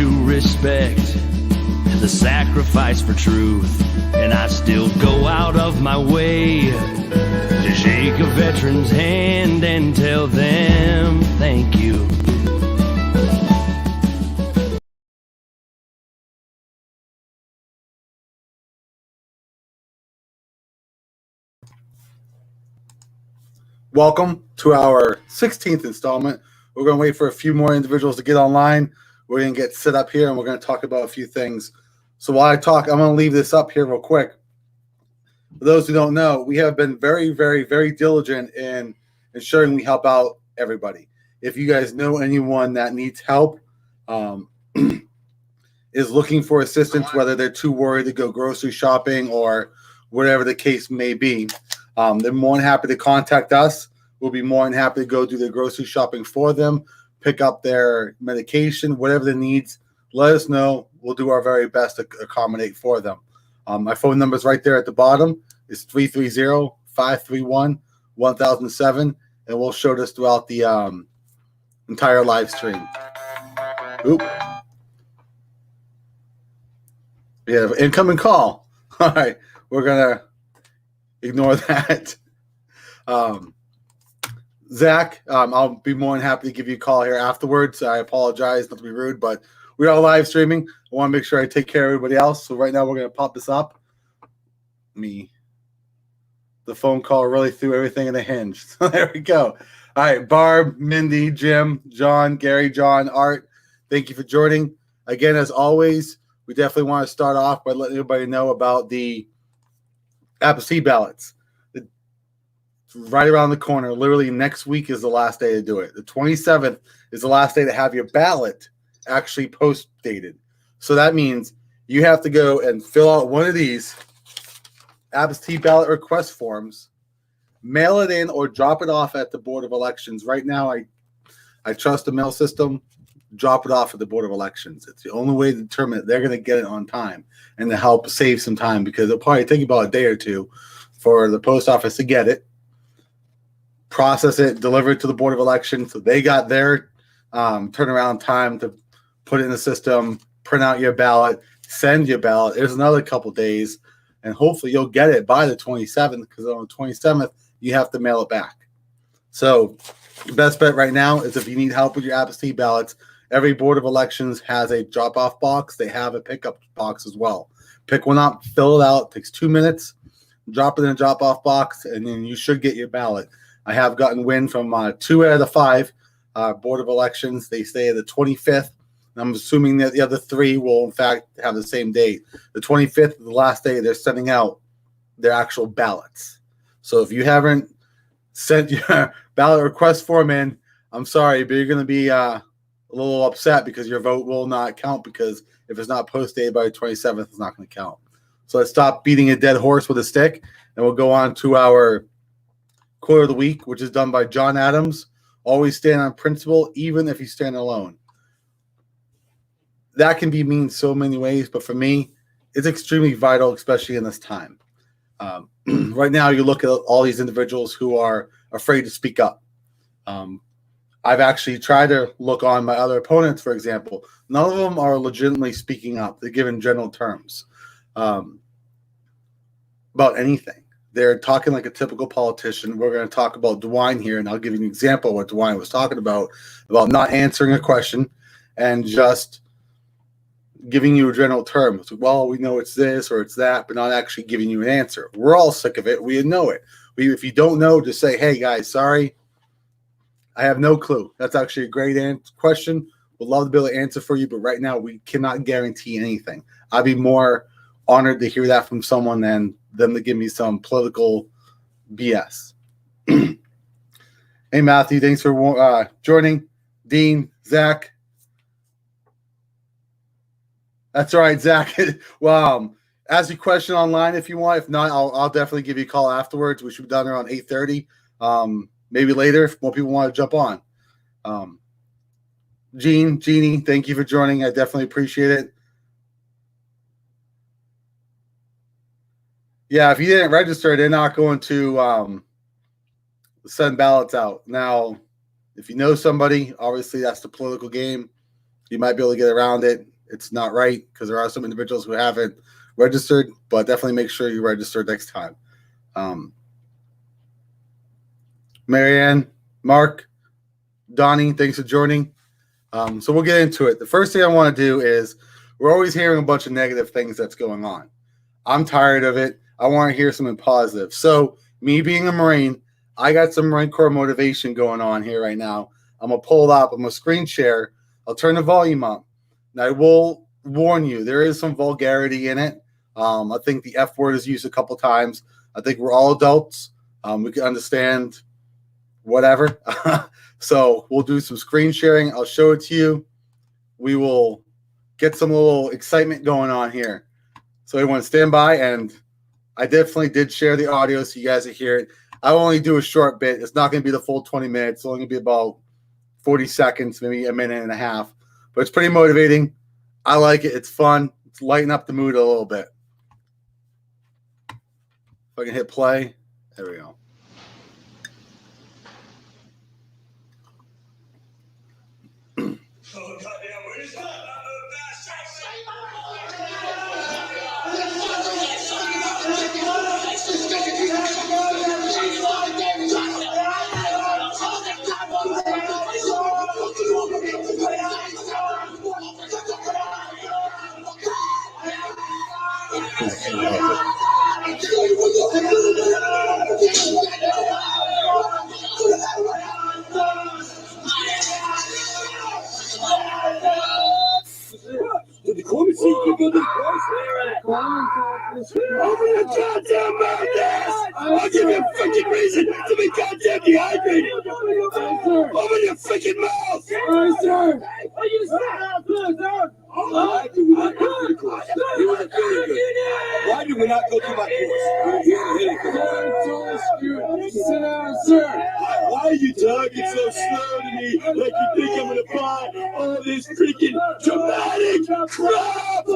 to respect the sacrifice for truth, and I still go out of my way to shake a veteran's hand and tell them thank you. Welcome to our 16th installment. We're going to wait for a few more individuals to get online. We're going to get set up here, and we're going to talk about a few things. So while I talk, I'm going to leave this up here real quick. For those who don't know, we have been very, very, very diligent in ensuring we help out everybody. If you guys know anyone that needs help, is looking for assistance, whether they're too worried to go grocery shopping or whatever the case may be, they're more than happy to contact us. We'll be more than happy to go do their grocery shopping for them, pick up their medication, whatever the needs. Let us know. We'll do our very best to accommodate for them. My phone number is right there at the bottom. It's 330-531-1007, and we'll show this throughout the entire live stream. Oop. We have an incoming call. All right, we're going to ignore that. Zach, I'll be more than happy to give you a call here afterwards. I apologize, not to be rude, but we are live streaming. I want to make sure I take care of everybody else. So right now we're going to pop this up. The phone call really threw everything in a hinge. So there we go. All right, Barb, Mindy, Jim, John, Gary, John, Art, thank you for joining. Again, as always, we definitely want to start off by letting everybody know about the absentee ballots. Right around the corner. Literally next week is the last day to do it. The 27th is the last day to have your ballot actually post-dated. So that means you have to go and fill out one of these absentee ballot request forms, mail it in, or drop it off at the Board of Elections. Right now, I trust the mail system. Drop it off at the Board of Elections. It's the only way to determine that they're going to get it on time and to help save some time, because it'll probably take about a day or two for the post office to get it, process it, deliver it to the Board of Elections. So they got their turnaround time to put it in the system, print out your ballot, send your ballot. There's another couple days, and hopefully you'll get it by the 27th, because on the 27th, you have to mail it back. So the best bet right now is if you need help with your absentee ballots, every Board of Elections has a drop-off box. They have a pickup box as well. Pick one up, fill it out. It takes 2 minutes. Drop it in a drop-off box, and then you should get your ballot. I have gotten wind from 2 out of the 5 Board of Elections. They say the 25th. I'm assuming that the other 3 will, in fact, have the same date. The 25th is the last day they're sending out their actual ballots. So if you haven't sent your ballot request form in, I'm sorry, but you're going to be a little upset, because your vote will not count, because if it's not post-dated by the 27th, it's not going to count. So let's stop beating a dead horse with a stick, and we'll go on to our quote of the week, which is done by John Adams. Always stand on principle, even if you stand alone. That can be mean so many ways, but for me, it's extremely vital, especially in this time. Right now, you look at all these individuals who are afraid to speak up. I've actually tried to look on my other opponents, for example. None of them are legitimately speaking up. They're given general terms about anything. They're talking like a typical politician. We're going to talk about DeWine here, and I'll give you an example of what DeWine was talking about not answering a question and just giving you a general term. It's like, well, we know it's this or it's that, but not actually giving you an answer. We're all sick of it. We know it. If you don't know, just say, hey, guys, sorry, I have no clue. That's actually a great question. We'd love to be able to answer for you, but right now we cannot guarantee anything. I'd be more honored to hear that from someone than them to give me some political BS. Hey, Matthew, thanks for joining. Dean, Zach. That's all right, Zach. Well, ask your question online if you want. If not, I'll definitely give you a call afterwards. We should be done around 8:30. Maybe later if more people want to jump on. Jeannie, thank you for joining. I definitely appreciate it. Yeah, if you didn't register, they're not going to send ballots out. Now, if you know somebody, obviously that's the political game. You might be able to get around it. it's not right because there are some individuals who haven't registered, but definitely make sure you register next time. Marianne, Mark, Donnie, thanks for joining. So we'll get into it. The first thing I want to do is we're always hearing a bunch of negative things that's going on. I'm tired of it. I want to hear something positive. So me being a Marine, I got some Marine Corps motivation going on here right now. I'm going to pull it up. I'm going to screen share. I'll turn the volume up. And I will warn you, there is some vulgarity in it. I think the F word is used a couple times. I think we're all adults. We can understand whatever. So we'll do some screen sharing. I'll show it to you. We will get some little excitement going on here. So everyone stand by, and I definitely did share the audio so you guys can hear it. I'll only do a short bit. It's not going to be the full 20 minutes. It's only going to be about 40 seconds, maybe a minute and a half. But it's pretty motivating. I like it. It's fun. It's lighten up the mood a little bit. If I can hit play. There we go. Did the clemency give you the price? Open your goddamn mouth, ass! I'll give you a freaking reason to be goddamn dehydrated! Open your freaking mouth! Alright, sir! Why do we not go through the course? He wasn't feeling good. Why do we not go through my course? Sit down, sir! Why are you talking so slow to me like you think I'm gonna buy all this freaking dramatic crap?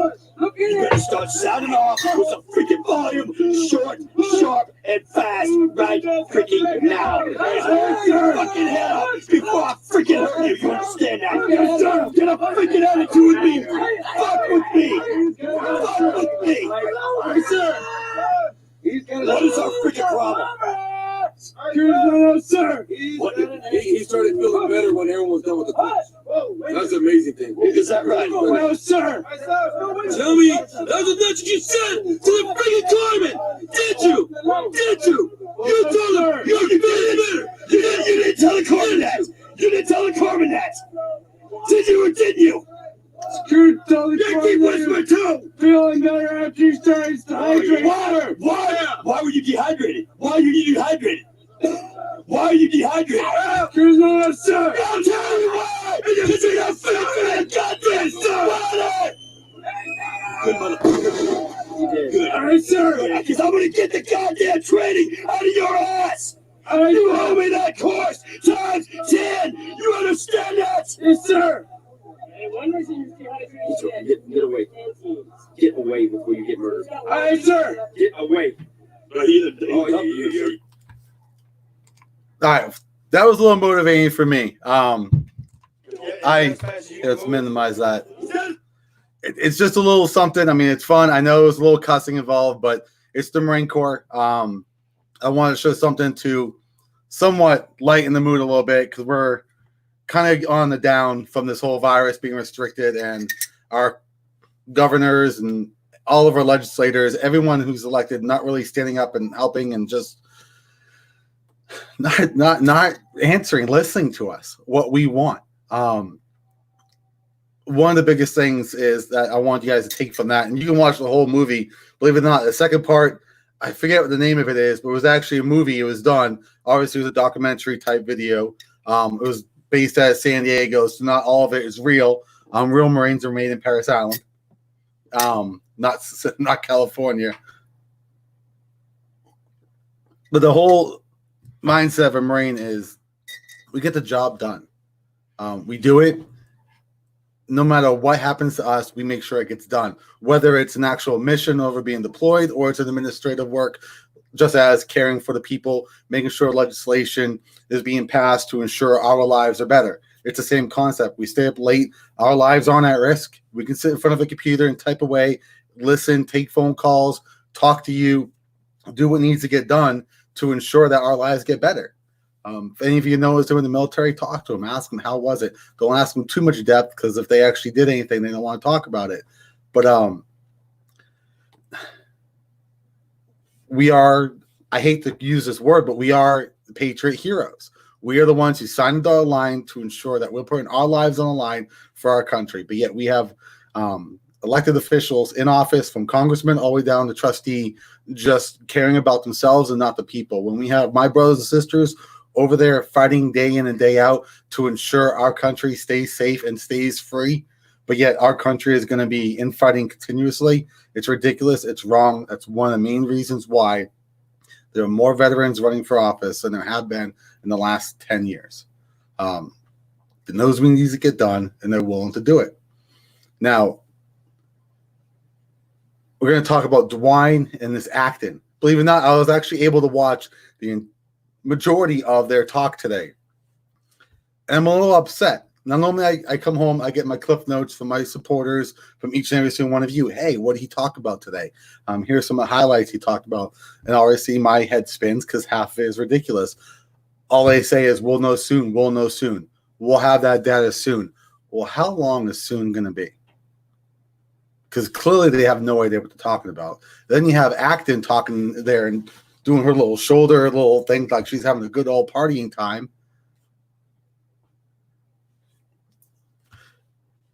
You better start sounding off with some freaking volume, short, sharp, and fast, right freaking now. Hold your fucking head up before I freaking hurt you. You understand that? Yes, sir. Get a freaking attitude with me. Fuck with me. Fuck with me. Yes, sir. What is our freaking problem? Sir. What? He started feeling better when everyone was done with the class. That's an amazing thing. Is that right? No, sir. Tell me, that's what you said to the freaking Carmen. Did you? Did you? You told him you're better. You didn't tell the Carmen that. You didn't tell the Carmen that. Did you or didn't you? You keep whispering too. Feeling better after you started to hydrate. Water. Why were you dehydrated? Why are you dehydrated? Why are you dehydrated? Because no, sir. I'll tell you why. Because you're not feeling goddamn water. Good motherfucker. Good. All right, sir. Because I'm gonna get the goddamn training out of your ass. You owe me that course times 10. You understand that? Yes, sir. Get away. Get away before you get murdered. All right, sir. Get away. All right, that was a little motivating for me. Let's minimize that. It's just a little something. I mean, it's fun. I know there's a little cussing involved, but it's the Marine Corps. I want to show something to somewhat lighten the mood a little bit because we're kind of on the down from this whole virus being restricted, and our governors and all of our legislators, everyone who's elected, not really standing up and helping and just not answering, listening to us, what we want. One of the biggest things is that I want you guys to take from that, and you can watch the whole movie. Believe it or not, the second part, I forget what the name of it is, but it was actually a movie. It was done. Obviously, it was a documentary type video. It was based out of San Diego, so not all of it is real. Real Marines are made in Paris Island, not California. But the whole mindset of a Marine is we get the job done. We do it. No matter what happens to us, we make sure it gets done. Whether it's an actual mission over being deployed or it's an administrative work, just as caring for the people, making sure legislation is being passed to ensure our lives are better. It's the same concept. We stay up late. Our lives aren't at risk. We can sit in front of a computer and type away, listen, take phone calls, talk to you, do what needs to get done to ensure that our lives get better. If any of you know is doing the military, talk to them. Ask them, how was it? Don't ask them too much depth, because if they actually did anything, they don't want to talk about it. But we are, I hate to use this word, but we are the patriot heroes. We are the ones who signed the line to ensure that we're putting our lives on the line for our country. But yet we have elected officials in office, from congressman all the way down to trustee, just caring about themselves and not the people. When we have my brothers and sisters over there fighting day in and day out to ensure our country stays safe and stays free, but yet our country is going to be infighting continuously, it's ridiculous. It's wrong. That's one of the main reasons why there are more veterans running for office than there have been in the last 10 years. They knows we need to get done, and they're willing to do it. Now, we're going to talk about DeWine and this Acton. Believe it or not, I was actually able to watch the majority of their talk today. And I'm a little upset. Now, normally I come home, I get my cliff notes from my supporters, from each and every single one of you. Hey, what did he talk about today? Here's some of the highlights he talked about. And I already see my head spins because half of it is ridiculous. All they say is, we'll know soon, we'll know soon. We'll have that data soon. Well, how long is soon going to be? Because clearly they have no idea what they're talking about. Then you have Acton talking there and doing her little shoulder little thing like she's having a good old partying time.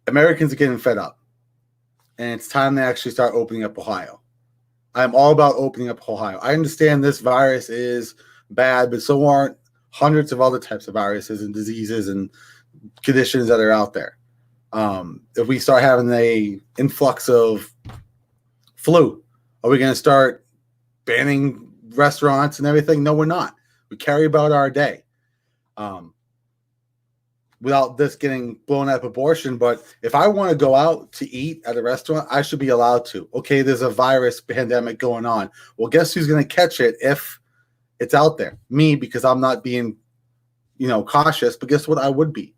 Americans are getting fed up. And it's time to actually start opening up Ohio. I'm all about opening up Ohio. I understand this virus is bad, but so aren't hundreds of other types of viruses and diseases and conditions that are out there. If we start having a influx of flu, are we going to start banning restaurants and everything? No, we're not. We carry about our day without this getting blown out of proportion. But if I want to go out to eat at a restaurant, I should be allowed to. Okay, there's a virus pandemic going on. Well, guess who's going to catch it if it's out there? Me, because I'm not being, cautious. But guess what? I would be.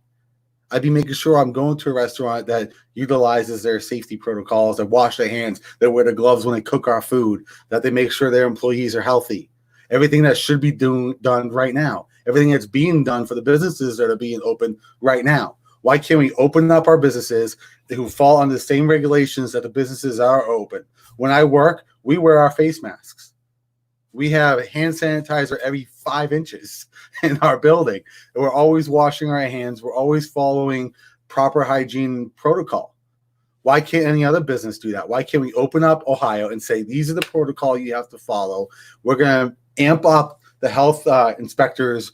I'd be making sure I'm going to a restaurant that utilizes their safety protocols, that wash their hands, that wear the gloves when they cook our food, that they make sure their employees are healthy. Everything that should be done right now. Everything that's being done for the businesses that are being open right now. Why can't we open up our businesses who fall under the same regulations that the businesses are open? When I work, we wear our face masks. We have hand sanitizer every 5 inches in our building. And we're always washing our hands. We're always following proper hygiene protocol. Why can't any other business do that? Why can't we open up Ohio and say, these are the protocol you have to follow? We're going to amp up the health inspectors'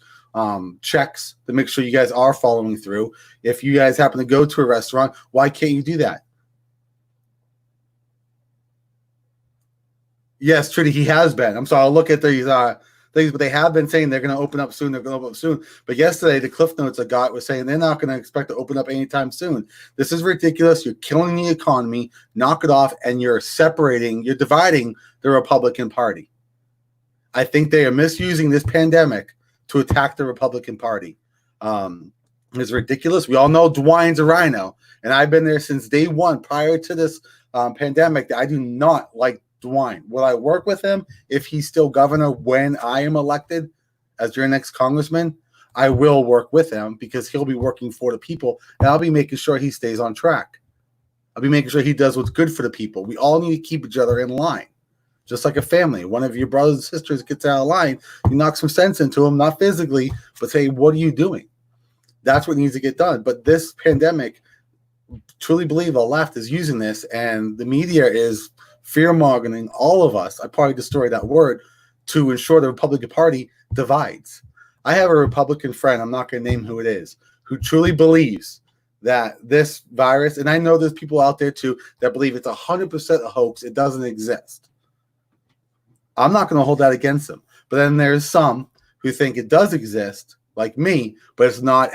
checks to make sure you guys are following through. If you guys happen to go to a restaurant, why can't you do that? Yes, Trudy, he has been. I'm sorry, I'll look at these things, but they have been saying they're going to open up soon. They're going to open up soon. But yesterday, the Cliff Notes I got was saying they're not going to expect to open up anytime soon. This is ridiculous. You're killing the economy. Knock it off, and you're dividing the Republican Party. I think they are misusing this pandemic to attack the Republican Party. It's ridiculous. We all know DeWine's a rhino, and I've been there since day one prior to this pandemic. I do not like DeWine. Will I work with him if he's still governor when I am elected as your next congressman? I will work with him because he'll be working for the people, and I'll be making sure he stays on track. I'll be making sure he does what's good for the people. We all need to keep each other in line. Just like a family. One of your brothers and sisters gets out of line, you knock some sense into them, not physically, but say, what are you doing? That's what needs to get done. But this pandemic, truly believe the left is using this, and the media is fear-mongering all of us. I probably destroyed that word to ensure the Republican Party divides. I have a Republican friend, I'm not going to name who it is, who truly believes that this virus, and I know there's people out there too that believe it's 100% a hoax, it doesn't exist. I'm not going to hold that against them. But then there's some who think it does exist, like me, but it's not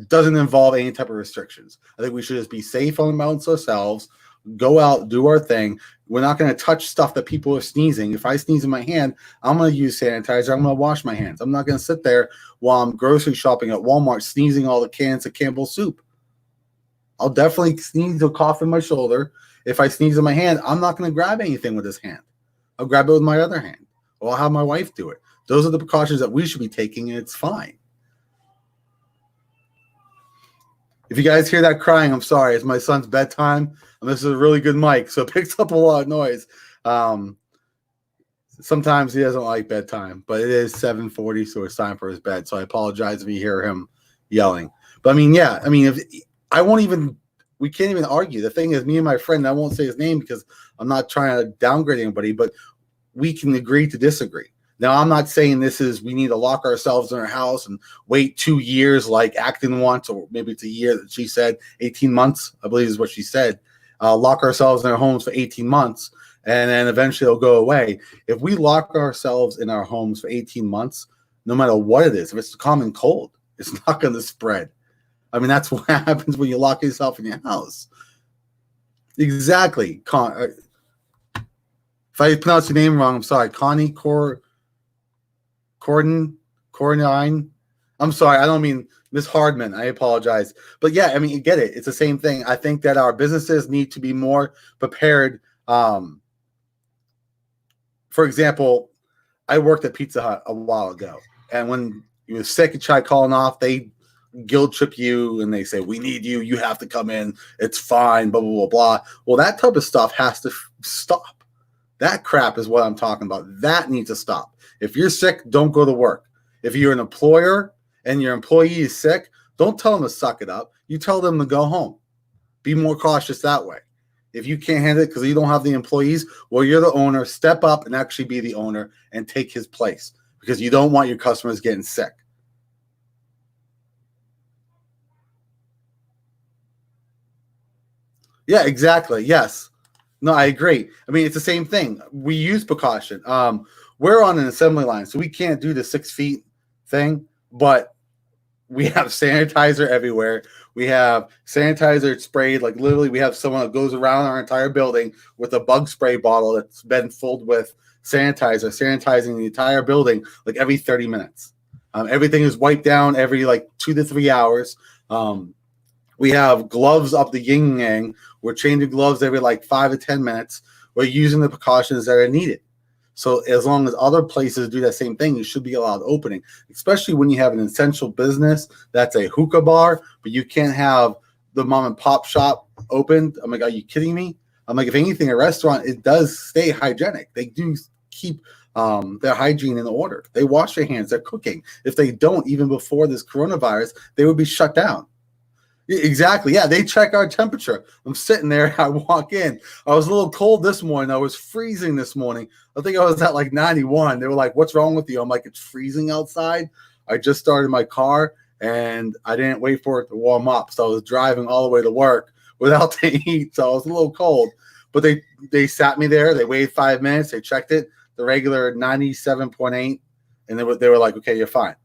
doesn't involve any type of restrictions. I think we should just be safe on the mountains ourselves, go out, do our thing. We're not going to touch stuff that people are sneezing. If I sneeze in my hand, I'm going to use sanitizer. I'm going to wash my hands. I'm not going to sit there while I'm grocery shopping at Walmart sneezing all the cans of Campbell's soup. I'll definitely sneeze or cough in my shoulder. If I sneeze in my hand, I'm not going to grab anything with this hand. I'll grab it with my other hand. Or I'll have my wife do it. Those are the precautions that we should be taking, and it's fine. If you guys hear that crying, I'm sorry. It's my son's bedtime, and this is a really good mic, so it picks up a lot of noise. Sometimes he doesn't like bedtime, but it is 7:40, so it's time for his bed. So I apologize if you hear him yelling. But I mean, yeah, I mean, we can't even argue. The thing is, me and my friend, I won't say his name because I'm not trying to downgrade anybody, but we can agree to disagree. Now, I'm not saying we need to lock ourselves in our house and wait 2 years like Acton wants, or maybe it's a year that she said, 18 months, I believe is what she said. Lock ourselves in our homes for 18 months, and then eventually it'll go away. If we lock ourselves in our homes for 18 months, no matter what it is, if it's a common cold, it's not going to spread. I mean, that's what happens when you lock yourself in your house. Exactly. If I pronounce your name wrong, I'm sorry. Connie Cornine. I'm sorry. I don't mean Miss Hardman. I apologize. But yeah, I mean, you get it. It's the same thing. I think that our businesses need to be more prepared. For example, I worked at Pizza Hut a while ago, and when you were sick and tried calling off, they guilt trip you and they say, we need you. You have to come in. It's fine, blah, blah, blah, blah. Well, that type of stuff has to stop. That crap is what I'm talking about. That needs to stop. If you're sick, don't go to work. If you're an employer and your employee is sick, don't tell them to suck it up. You tell them to go home. Be more cautious that way. If you can't handle it because you don't have the employees, well, you're the owner. Step up and actually be the owner and take his place because you don't want your customers getting sick. Yeah, exactly. Yes. No, I agree. I mean, it's the same thing. We use precaution. We're on an assembly line, so we can't do the 6 feet thing, but we have sanitizer everywhere. We have sanitizer sprayed. Like literally, we have someone that goes around our entire building with a bug spray bottle that's been filled with sanitizer, sanitizing the entire building like every 30 minutes. Everything is wiped down every like 2 to 3 hours. We have gloves up the yin yang. We're changing gloves every like 5 to 10 minutes. We're using the precautions that are needed. So as long as other places do that same thing, you should be allowed opening, especially when you have an essential business that's a hookah bar, but you can't have the mom and pop shop open. I'm like, are you kidding me? I'm like, if anything, a restaurant, it does stay hygienic. They do keep their hygiene in order. They wash their hands. They're cooking. If they don't, even before this coronavirus, they would be shut down. Exactly. Yeah, they check our temperature. I'm sitting there. I walk in. I was a little cold this morning. I was freezing this morning. I think I was at like 91. They were like, what's wrong with you? I'm like, it's freezing outside. I just started my car, and I didn't wait for it to warm up. So I was driving all the way to work without the heat. So I was a little cold. But they sat me there. They waited 5 minutes. They checked it. The regular 97.8. And they were like, okay, you're fine.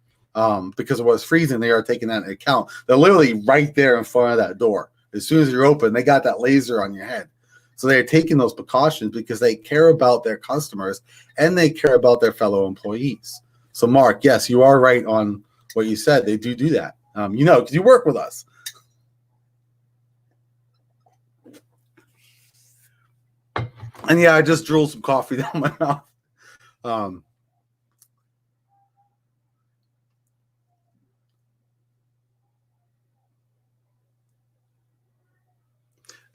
Because it was freezing, they are taking that into account. They're literally right there in front of that door. As soon as you're open, they got that laser on your head. So they're taking those precautions because they care about their customers and they care about their fellow employees. So, Mark, yes, you are right on what you said. They do that. Because you work with us. And yeah, I just drooled some coffee down my mouth.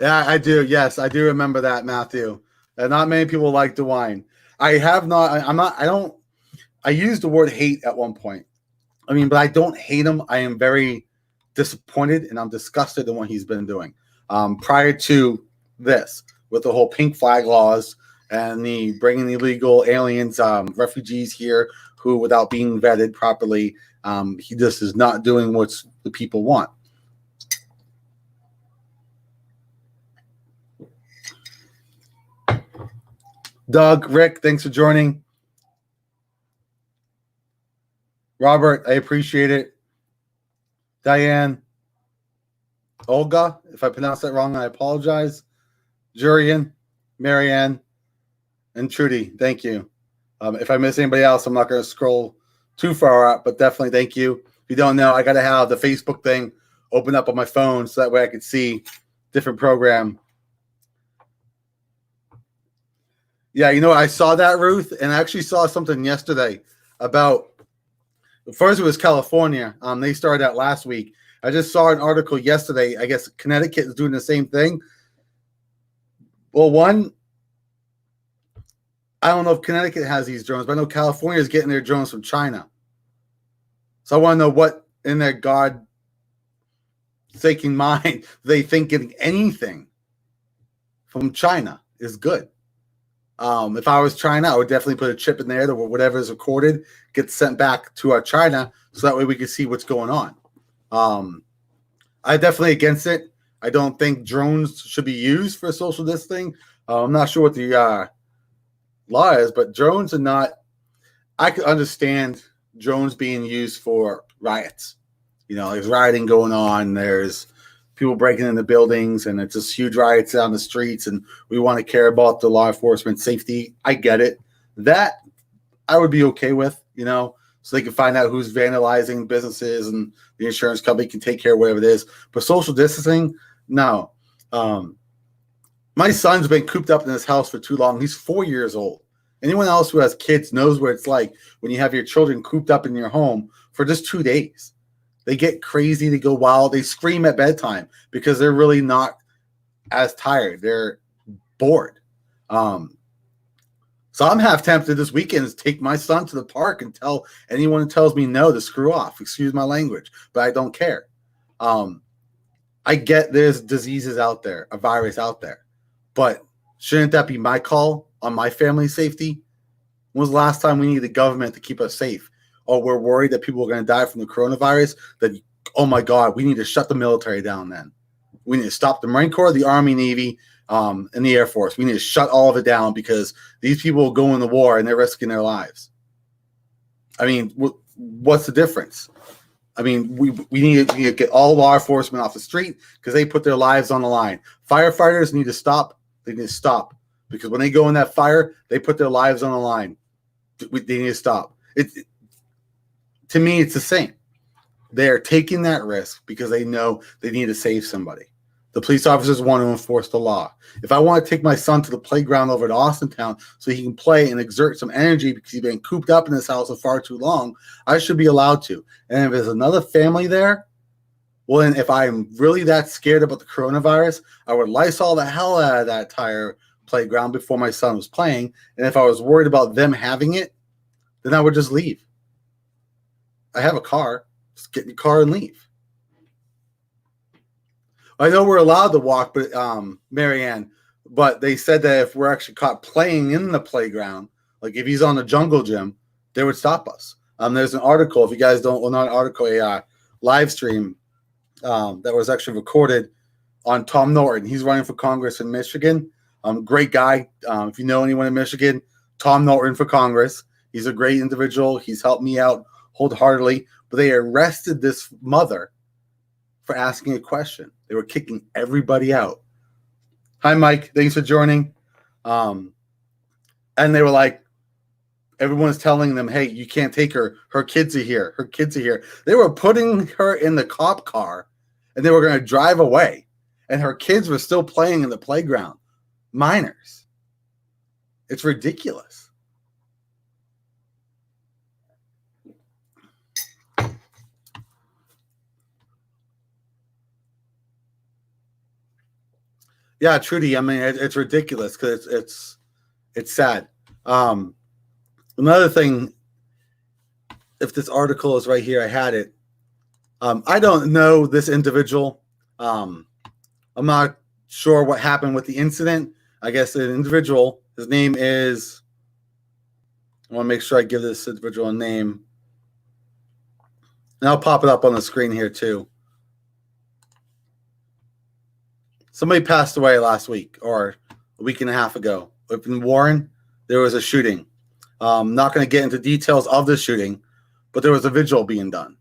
Yeah, I do. Yes, I do remember that, Matthew. Not many people like the wine. I have not. I'm not. I don't. I used the word hate at one point. I mean, but I don't hate him. I am very disappointed and I'm disgusted in what he's been doing. Prior to this, with the whole pink flag laws and the bringing illegal aliens, refugees here who, without being vetted properly, he just is not doing what the people want. Doug, Rick, thanks for joining. Robert, I appreciate it. Diane, Olga, if I pronounced that wrong, I apologize. Jurian, Marianne, and Trudy. Thank you. If I miss anybody else, I'm not going to scroll too far up, but definitely thank you. If you don't know, I got to have the Facebook thing open up on my phone so that way I can see different program. Yeah, you know, I saw that, Ruth, and I actually saw something yesterday about, first it was California. They started out last week. I just saw an article yesterday. I guess Connecticut is doing the same thing. Well, one, I don't know if Connecticut has these drones, but I know California is getting their drones from China. So I want to know what in their God-forsaken mind they think getting anything from China is good. If I was China, I would definitely put a chip in there that whatever is recorded gets sent back to China so that way we can see what's going on. I'm definitely against it. I don't think drones should be used for social distancing. I'm not sure what the law is, but drones are not. I could understand drones being used for riots. You know, there's rioting going on. There's people breaking into buildings, and it's just huge riots down the streets, and we want to care about the law enforcement safety. I get it. That I would be okay with, you know, so they can find out who's vandalizing businesses, and the insurance company can take care of whatever it is. But social distancing, no. My son's been cooped up in his house for too long. He's 4 years old. Anyone else who has kids knows what it's like when you have your children cooped up in your home for just 2 days. They get crazy. They go wild. They scream at bedtime because they're really not as tired. They're bored. So I'm half tempted this weekend to take my son to the park and tell anyone who tells me no to screw off. Excuse my language, but I don't care. I get there's diseases out there, a virus out there. But shouldn't that be my call on my family's safety? When was the last time we needed the government to keep us safe? Or we're worried that people are going to die from the coronavirus? That, oh my God, we need to shut the military down then. We need to stop the Marine Corps, the Army, Navy, and the Air Force. We need to shut all of it down because these people go in the war and they're risking their lives. I mean, what's the difference? I mean, we need to get all law enforcement off the street because they put their lives on the line. Firefighters need to stop. They need to stop because when they go in that fire, they put their lives on the line. They need to stop. To me, it's the same. They are taking that risk because they know they need to save somebody. The police officers want to enforce the law. If I want to take my son to the playground over at Austintown so he can play and exert some energy because he's been cooped up in his house for far too long, I should be allowed to. And if there's another family there, well, then if I'm really that scared about the coronavirus, I would Lysol the hell out of that entire playground before my son was playing. And if I was worried about them having it, then I would just leave. I have a car. Just get in your car and leave. I know we're allowed to walk, but Marianne, but they said that if we're actually caught playing in the playground, like if he's on the jungle gym, they would stop us. There's an article, if you guys don't, well, not an article, a live stream that was actually recorded on Tom Norton. He's running for Congress in Michigan. Great guy. If you know anyone in Michigan, Tom Norton for Congress. He's a great individual. He's helped me out wholeheartedly. But they arrested this mother for asking a question. They were kicking everybody out. Hi, Mike. Thanks for joining. And they were like, everyone's telling them, hey, you can't take her. Her kids are here. Her kids are here. They were putting her in the cop car, and they were going to drive away. And her kids were still playing in the playground. Minors. It's ridiculous. Yeah, Trudy. I mean, it's ridiculous because it's sad. Another thing, if this article is right here, I had it. I don't know this individual. I'm not sure what happened with the incident. I guess an individual. His name is. I want to make sure I give this individual a name. And I'll pop it up on the screen here too. Somebody passed away last week or a week and a half ago. Up in Warren, there was a shooting. I'm not going to get into details of the shooting, but there was a vigil being done.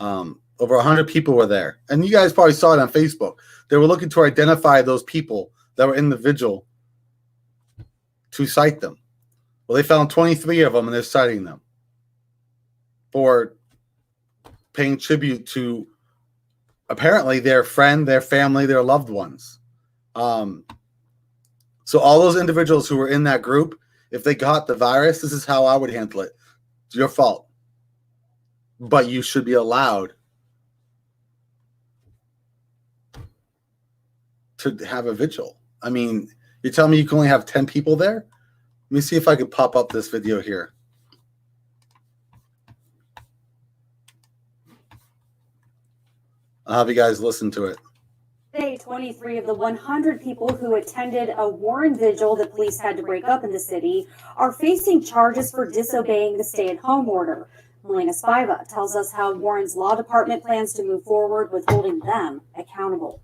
Over 100 people were there. And you guys probably saw it on Facebook. They were looking to identify those people that were in the vigil to cite them. Well, they found 23 of them, and they're citing them for paying tribute to apparently their friend, their family, their loved ones. So all those individuals who were in that group, if they got the virus, this is how I would handle it. It's your fault. But you should be allowed to have a vigil. I mean, you're telling me you can only have 10 people there? Let me see if I could pop up this video here. I'll have you guys listen to it. Today, 23 of the 100 people who attended a Warren vigil that police had to break up in the city are facing charges for disobeying the stay-at-home order. Melina Spiva tells us how Warren's law department plans to move forward with holding them accountable.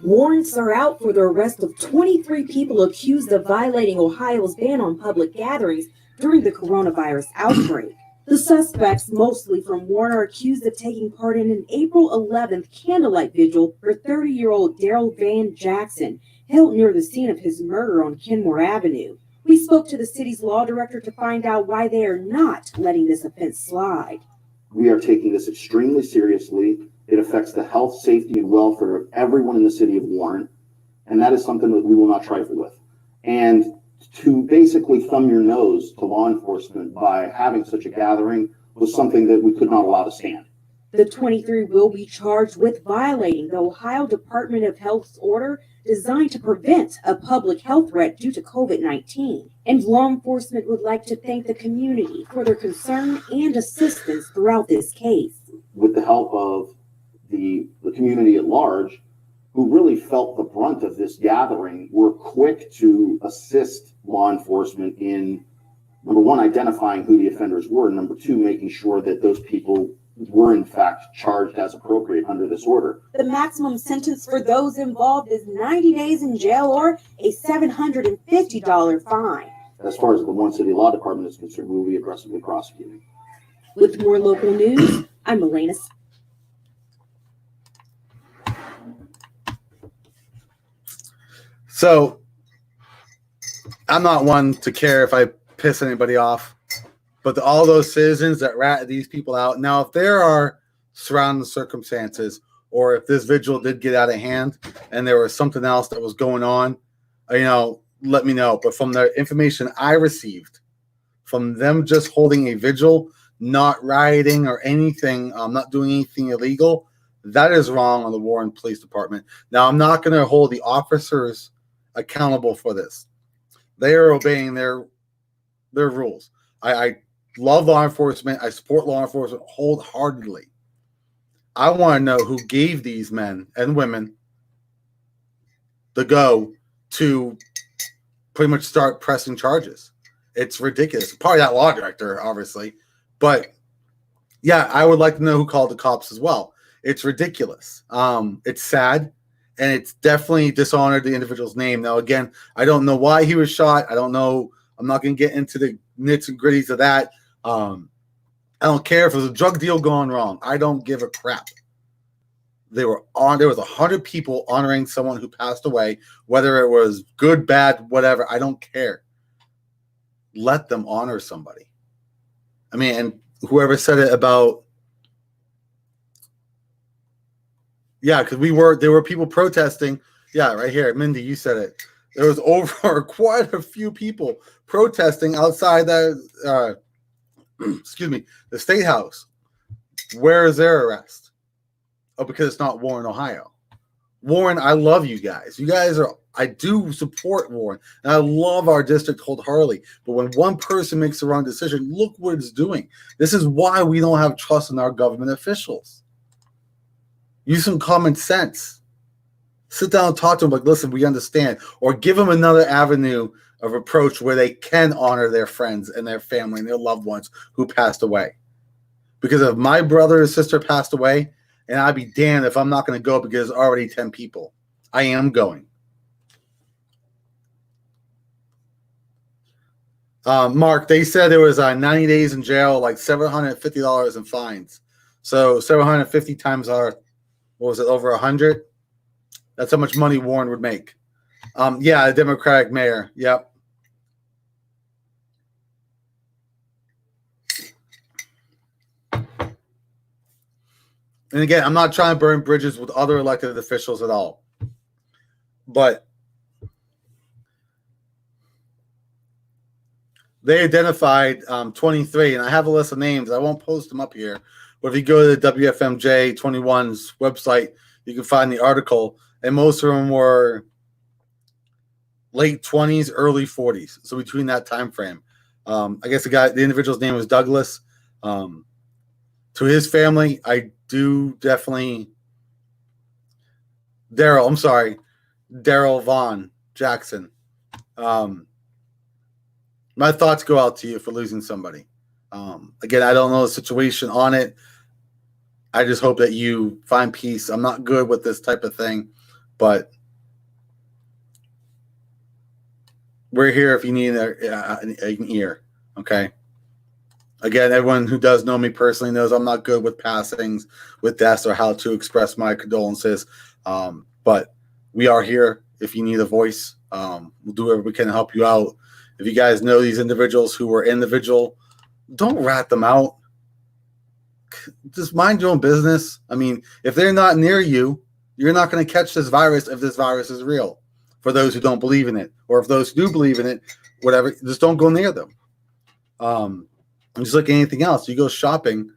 Warrants are out for the arrest of 23 people accused of violating Ohio's ban on public gatherings during the coronavirus outbreak. The suspects, mostly from Warren, are accused of taking part in an April 11th candlelight vigil for 30-year-old Daryl Van Jackson, held near the scene of his murder on Kenmore Avenue. We spoke to the city's law director to find out why they are not letting this offense slide. We are taking this extremely seriously. It affects the health, safety, and welfare of everyone in the city of Warren, and that is something that we will not trifle with. And to basically thumb your nose to law enforcement by having such a gathering was something that we could not allow to stand. The 23 will be charged with violating the Ohio Department of Health's order designed to prevent a public health threat due to COVID-19. And law enforcement would like to thank the community for their concern and assistance throughout this case. With the help of the community at large, who really felt the brunt of this gathering, were quick to assist law enforcement in, number one, identifying who the offenders were, and number two, making sure that those people were in fact charged as appropriate under this order. The maximum sentence for those involved is 90 days in jail or a $750 fine. As far as the Warren City Law Department is concerned, we will be aggressively prosecuting. With more local news, I'm Melina. So I'm not one to care if I piss anybody off, but all those citizens that rat these people out. Now, if there are surrounding circumstances, or if this vigil did get out of hand and there was something else that was going on, let me know. But from the information I received, from them just holding a vigil, not rioting or anything, not doing anything illegal, that is wrong on the Warren Police Department. Now, I'm not going to hold the officers accountable for this. They are obeying their rules. I love law enforcement. I support law enforcement wholeheartedly. I want to know who gave these men and women the go to pretty much start pressing charges. It's ridiculous. Probably that law director, obviously. But yeah, I would like to know who called the cops as well. It's ridiculous. It's sad. And it's definitely dishonored the individual's name. Now, again, I don't know why he was shot. I don't know. I'm not going to get into the nits and gritties of that. I don't care if it was a drug deal gone wrong. I don't give a crap. There was 100 people honoring someone who passed away, whether it was good, bad, whatever. I don't care. Let them honor somebody. I mean, and whoever said it about, yeah, because there were people protesting. Yeah, right here. Mindy, you said it. There was over quite a few people protesting outside the, the State House. Where is their arrest? Oh, because it's not Warren, Ohio. Warren, I love you guys. You guys I do support Warren. And I love our district wholeheartedly. But when one person makes the wrong decision, look what it's doing. This is why we don't have trust in our government officials. Use some common sense. Sit down and talk to them like, listen, we understand. Or give them another avenue of approach where they can honor their friends and their family and their loved ones who passed away. Because if my brother or sister passed away, and I'd be damned if I'm not going to go because there's already 10 people. I am going. Mark, they said there was 90 days in jail, like $750 in fines. So 750 times our, what was it, over 100? That's how much money Warren would make. Yeah, a Democratic mayor. Yep. And again, I'm not trying to burn bridges with other elected officials at all. But they identified 23, and I have a list of names. I won't post them up here. But if you go to the WFMJ 21's website, you can find the article. And most of them were late 20s, early 40s. So between that time frame. I guess the individual's name was Douglas. To his family, I do definitely Daryl Vaughn Jackson. My thoughts go out to you for losing somebody. Again, I don't know the situation on it. I just hope that you find peace. I'm not good with this type of thing, but we're here if you need an ear, okay? Again, everyone who does know me personally knows I'm not good with passings, with deaths, or how to express my condolences. But we are here if you need a voice. We'll do whatever we can to help you out. If you guys know these individuals who were in the vigil, don't rat them out. Just mind your own business. I mean, if they're not near you, you're not going to catch this virus if this virus is real. For those who don't believe in it, or if those who do believe in it, whatever, just don't go near them. Just like anything else, you go shopping,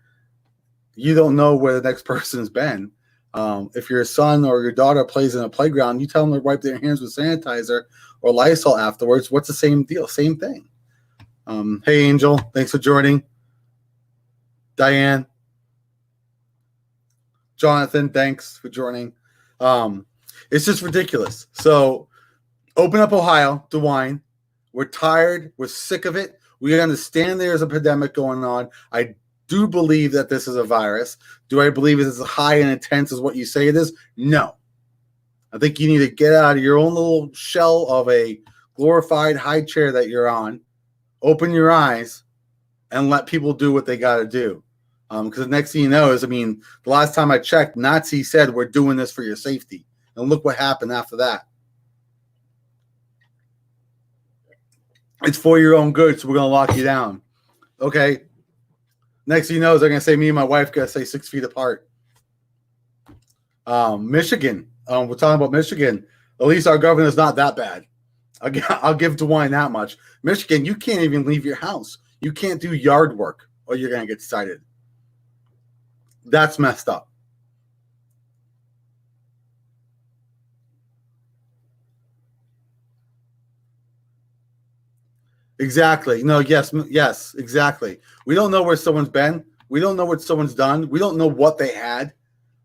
you don't know where the next person's been. If your son or your daughter plays in a playground, you tell them to wipe their hands with sanitizer or Lysol afterwards. What's the same deal? Same thing. Hey, Angel, thanks for joining. Diane, Jonathan, thanks for joining. It's just ridiculous. So open up Ohio, DeWine. We're tired. We're sick of it. We understand there's a pandemic going on. I do believe that this is a virus. Do I believe it is as high and intense as what you say it is? No. I think you need to get out of your own little shell of a glorified high chair that you're on, open your eyes, and let people do what they got to do. Because the next thing you know is, I mean, the last time I checked, Nazi said, we're doing this for your safety. And look what happened after that. It's for your own good, so we're going to lock you down. Okay. Next thing you know is they're going to say me and my wife got to stay 6 feet apart. Michigan. We're talking about Michigan. At least our governor's not that bad. I'll give DeWine that much. Michigan, you can't even leave your house. You can't do yard work or you're going to get cited. That's messed up. Exactly. No, yes, exactly. We don't know where someone's been. We don't know what someone's done. We don't know what they had.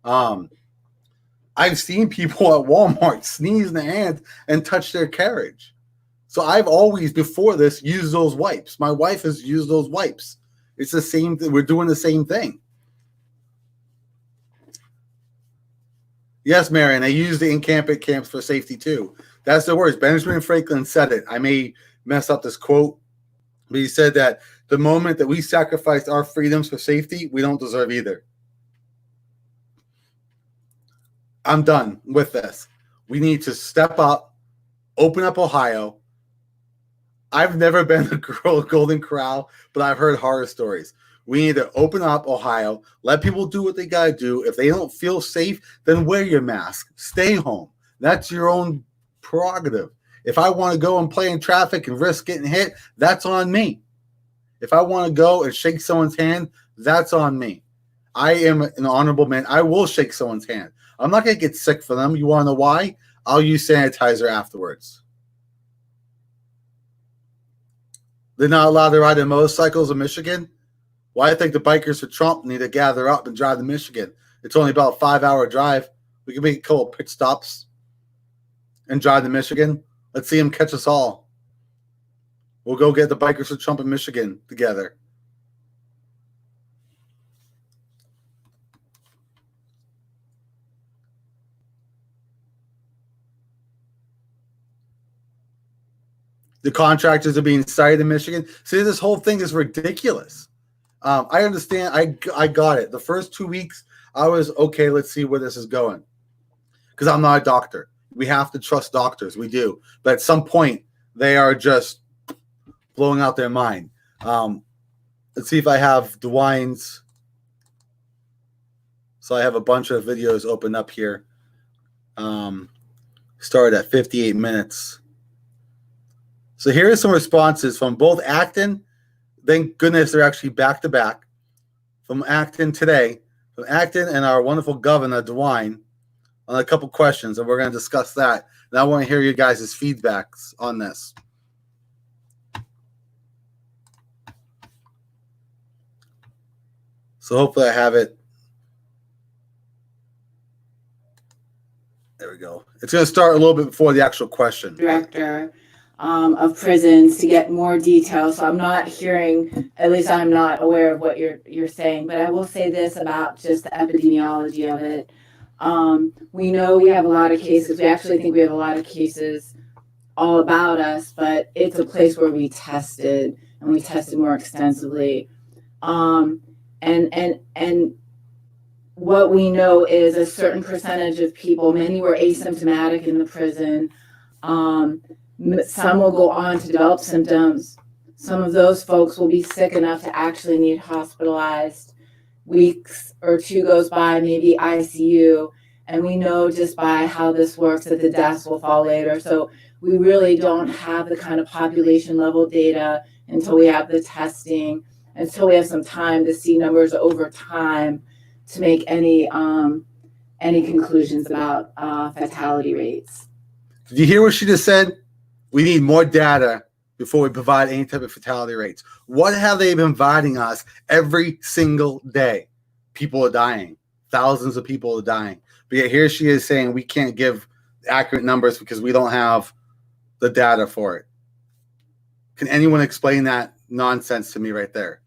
I've seen people at Walmart sneeze in their hands and touch their carriage. So I've always, before this, used those wipes. My wife has used those wipes. It's the same thing. We're doing the same thing. Yes, Marion, I use the encampment camps for safety too. That's the words. Benjamin Franklin said it. I may mess up this quote, but he said that the moment that we sacrifice our freedoms for safety, we don't deserve either. I'm done with this. We need to step up, open up Ohio. I've never been to Golden Corral, but I've heard horror stories. We need to open up Ohio, let people do what they got to do. If they don't feel safe, then wear your mask. Stay home. That's your own prerogative. If I want to go and play in traffic and risk getting hit, that's on me. If I want to go and shake someone's hand, that's on me. I am an honorable man. I will shake someone's hand. I'm not going to get sick for them. You want to know why? I'll use sanitizer afterwards. They're not allowed to ride their motorcycles in Michigan. Well, I think the bikers for Trump need to gather up and drive to Michigan. It's only about a 5-hour drive. We can make a couple of pit stops and drive to Michigan. Let's see them catch us all. We'll go get the bikers for Trump in Michigan together. The contractors are being cited in Michigan. See, this whole thing is ridiculous. I understand. I got it. The first 2 weeks, I was, okay, let's see where this is going. Because I'm not a doctor. We have to trust doctors. We do. But at some point, they are just blowing out their mind. Let's see if I have DeWine's. So I have a bunch of videos open up here. Started at 58 minutes. So here are some responses from both Acton. Thank goodness they're actually back to back. From Acton today, from Acton and our wonderful governor, DeWine, on a couple questions, and we're going to discuss that. And I want to hear you guys' feedbacks on this. So hopefully I have it. There we go. It's going to start a little bit before the actual question. Director of prisons to get more details. So I'm not hearing, at least I'm not aware of what you're saying, but I will say this about just the epidemiology of it. We know we have a lot of cases. We actually think we have a lot of cases all about us, but it's a place where we tested and we tested more extensively. And what we know is a certain percentage of people, many were asymptomatic in the prison. Some will go on to develop symptoms. Some of those folks will be sick enough to actually need hospitalized. Weeks or two goes by, maybe ICU. And we know just by how this works that the deaths will fall later. So we really don't have the kind of population level data until we have the testing, until we have some time to see numbers over time to make any conclusions about fatality rates. Did you hear what she just said? We need more data before we provide any type of fatality rates. What have they been providing us every single day? People are dying. Thousands of people are dying. But yet here she is saying we can't give accurate numbers because we don't have the data for it. Can anyone explain that nonsense to me right there?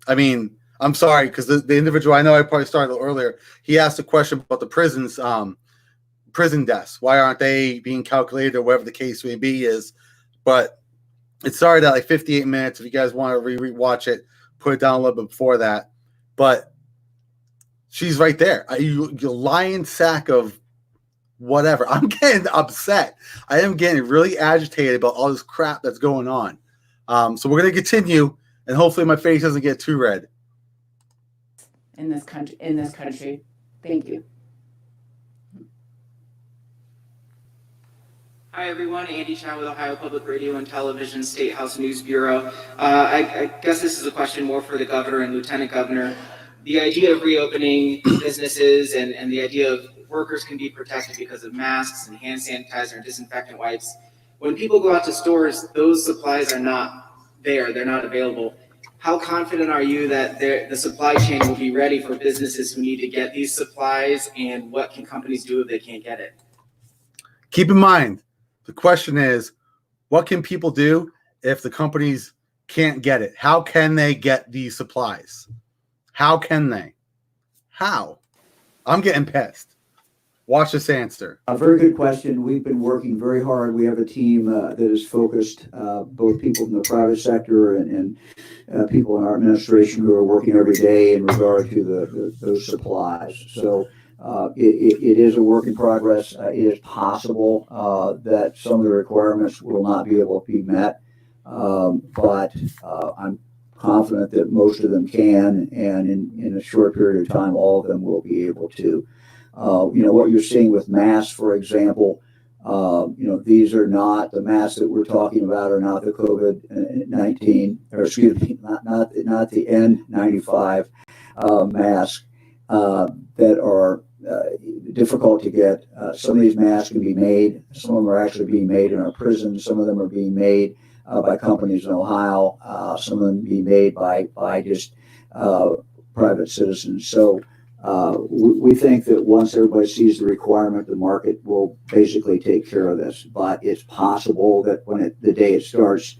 I mean, I'm sorry, because the individual, I know I probably started a little earlier, he asked a question about the prisons, prison deaths. Why aren't they being calculated or whatever the case may be is? But it started at like 58 minutes. If you guys want to re-watch it, put it down a little bit before that. But she's right there. You lion sack of whatever. I'm getting upset. I am getting really agitated about all this crap that's going on. So we're going to continue, and hopefully my face doesn't get too red. In this country. Thank you. Hi, everyone. Andy Chow with Ohio Public Radio and Television State House News Bureau. I guess this is a question more for the governor and lieutenant governor. The idea of reopening businesses and the idea of workers can be protected because of masks and hand sanitizer and disinfectant wipes. When people go out to stores, those supplies are not there. They're not available. How confident are you that the supply chain will be ready for businesses who need to get these supplies, and what can companies do if they can't get it? Keep in mind, the question is, what can people do if the companies can't get it? How can they get these supplies? How can they? How? I'm getting pissed. Watch this answer. A very good question. We've been working very hard. We have a team that is focused, both people from the private sector and people in our administration who are working every day in regard to those supplies. So it is a work in progress. It is possible that some of the requirements will not be able to be met, but I'm confident that most of them can, and in a short period of time, all of them will be able to. What you're seeing with masks, for example, these are not the masks that we're talking about, are not the COVID-19, or excuse me, not the N95 mask that are difficult to get. Some of these masks can be made. Some of them are actually being made in our prisons. Some of them are being made by companies in Ohio. Some of them being made by just private citizens. So we think that once everybody sees the requirement, the market will basically take care of this. But it's possible that when the day it starts,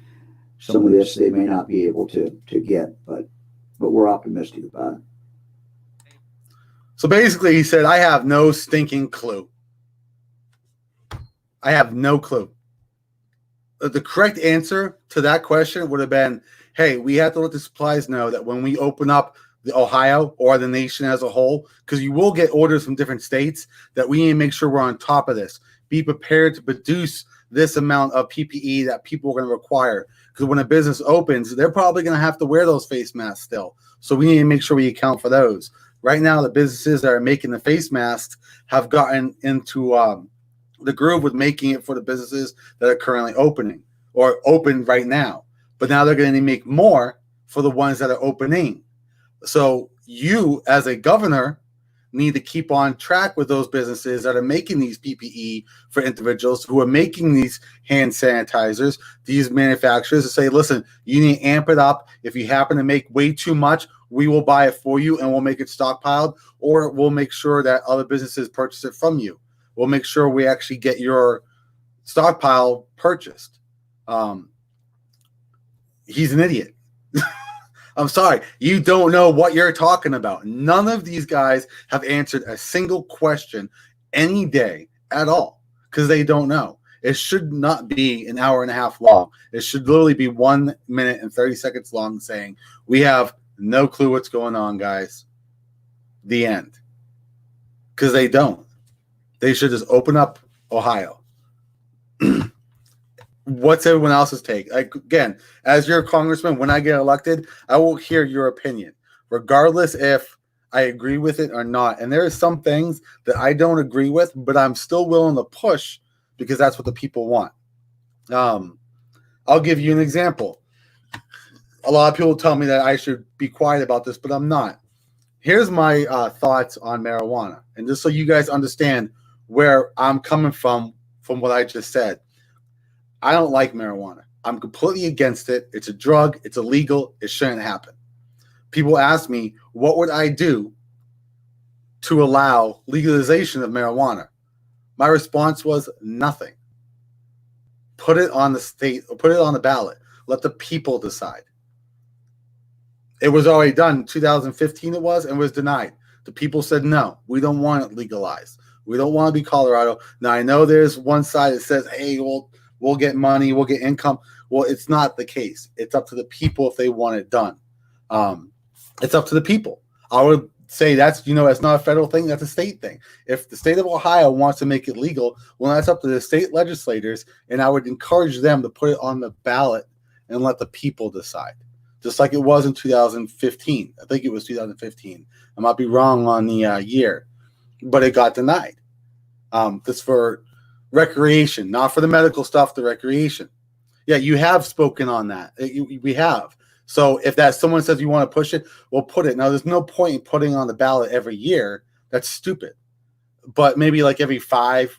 some of this they may not be able to get. But we're optimistic about it. So basically, he said, I have no stinking clue. I have no clue. The correct answer to that question would have been, hey, we have to let the suppliers know that when we open up the Ohio or the nation as a whole, because you will get orders from different states that we need to make sure we're on top of this. Be prepared to produce this amount of PPE that people are going to require. Because when a business opens, they're probably going to have to wear those face masks still. So we need to make sure we account for those. Right now, the businesses that are making the face masks have gotten into the groove with making it for the businesses that are currently opening or open right now. But now they're going to make more for the ones that are opening. So you, as a governor, need to keep on track with those businesses that are making these PPE for individuals, who are making these hand sanitizers, these manufacturers, to say, listen, you need to amp it up. If you happen to make way too much, we will buy it for you and we'll make it stockpiled, or we'll make sure that other businesses purchase it from you. We'll make sure we actually get your stockpile purchased. He's an idiot. I'm sorry. You don't know what you're talking about. None of these guys have answered a single question any day at all because they don't know. It should not be an hour and a half long. It should literally be 1 minute and 30 seconds long, saying, we have no clue what's going on, guys. The end. Because they don't. They should just open up Ohio. What's everyone else's take? Like, again, as your congressman, when I get elected, I will hear your opinion, regardless if I agree with it or not. And there are some things that I don't agree with, but I'm still willing to push because that's what the people want. I'll give you an example. A lot of people tell me that I should be quiet about this, but I'm not. Here's my thoughts on marijuana. And just so you guys understand where I'm coming from what I just said. I don't like marijuana. I'm completely against it. It's a drug. It's illegal. It shouldn't happen. People ask me, what would I do to allow legalization of marijuana? My response was nothing. Put it on the state, or put it on the ballot. Let the people decide. It was already done. 2015 it was, and was denied. The people said, no, we don't want it legalized. We don't want to be Colorado. Now, I know there's one side that says, hey, we'll get money, we'll get income. Well, it's not the case. It's up to the people if they want it done. It's up to the people. I would say that's not a federal thing. That's a state thing. If the state of Ohio wants to make it legal, well, that's up to the state legislators, and I would encourage them to put it on the ballot and let the people decide, just like it was in 2015. I think it was 2015. I might be wrong on the year, but it got denied. This for recreation, not for the medical stuff, the recreation. Yeah, you have spoken on that. We have. So if that someone says you want to push it, we'll put it. Now, there's no point in putting it on the ballot every year. That's stupid. But maybe like every five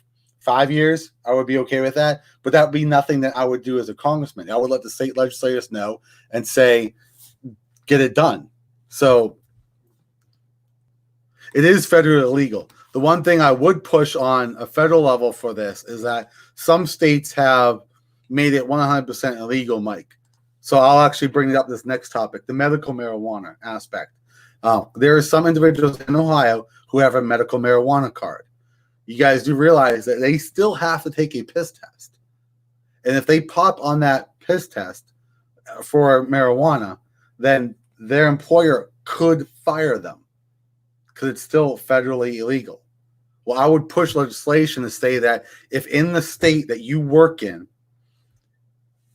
years, I would be okay with that. But that would be nothing that I would do as a congressman. I would let the state legislators know and say, get it done. So it is federally illegal. The one thing I would push on a federal level for this is that some states have made it 100% illegal, Mike. So I'll actually bring it up this next topic, the medical marijuana aspect. There are some individuals in Ohio who have a medical marijuana card. You guys do realize that they still have to take a piss test. And if they pop on that piss test for marijuana, then their employer could fire them because it's still federally illegal. Well, I would push legislation to say that if in the state that you work in,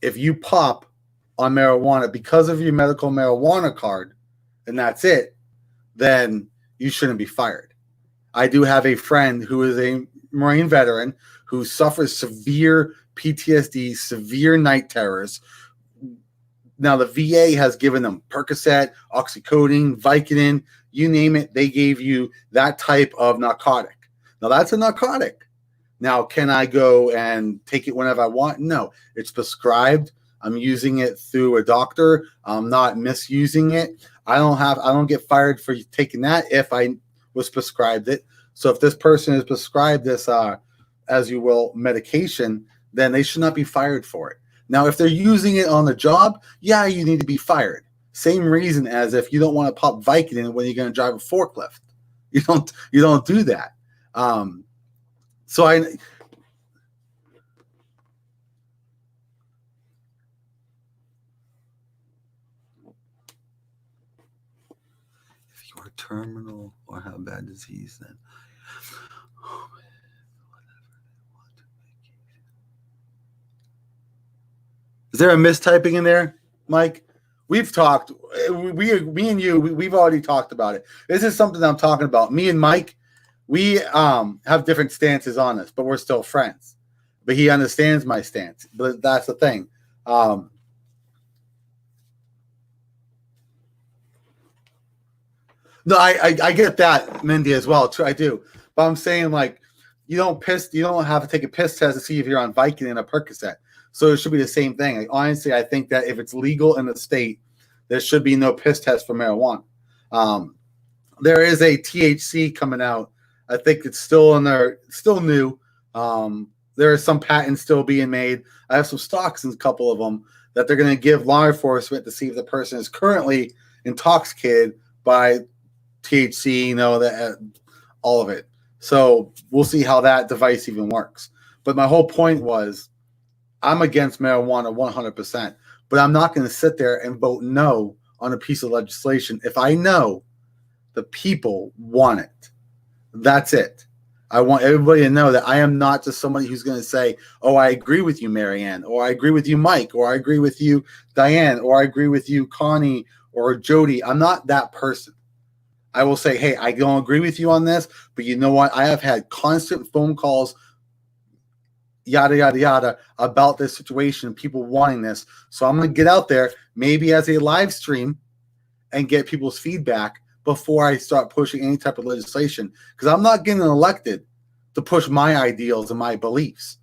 if you pop on marijuana because of your medical marijuana card, and that's it, then you shouldn't be fired. I do have a friend who is a Marine veteran who suffers severe PTSD, severe night terrors. Now, the VA has given them Percocet, oxycodone, Vicodin, you name it, they gave you that type of narcotic. Now, that's a narcotic. Now, can I go and take it whenever I want? No, it's prescribed. I'm using it through a doctor. I'm not misusing it. I don't get fired for taking that if I was prescribed it. So if this person is prescribed this, as you will, medication, then they should not be fired for it. Now, if they're using it on the job, yeah, you need to be fired. Same reason as if you don't want to pop Vicodin when you're going to drive a forklift. You don't do that. terminal or have bad disease, then. Is there a mistyping in there, Mike? We've talked. Me and you, we've already talked about it. This is something that I'm talking about. Me and Mike, we have different stances on this, but we're still friends. But he understands my stance. But that's the thing. No, I get that, Mindy, as well. Too, I do. But I'm saying, like, you don't have to take a piss test to see if you're on Vicodin and a Percocet. So it should be the same thing. Like, honestly, I think that if it's legal in the state, there should be no piss test for marijuana. There is a THC coming out. I think it's still in there, still new. There are some patents still being made. I have some stocks in a couple of them that they're going to give law enforcement to see if the person is currently intoxicated by THC, all of it. So we'll see how that device even works. But my whole point was, I'm against marijuana 100%, but I'm not going to sit there and vote no on a piece of legislation if I know the people want it. That's it. I want everybody to know that I am not just somebody who's going to say, oh, I agree with you, Marianne, or I agree with you, Mike, or I agree with you, Diane, or I agree with you, Connie, or Jody. I'm not that person. I will say, hey, I don't agree with you on this, but you know what? I have had constant phone calls, yada, yada, yada, about this situation, people wanting this. So I'm going to get out there, maybe as a live stream, and get people's feedback before I start pushing any type of legislation. Because I'm not getting elected to push my ideals and my beliefs.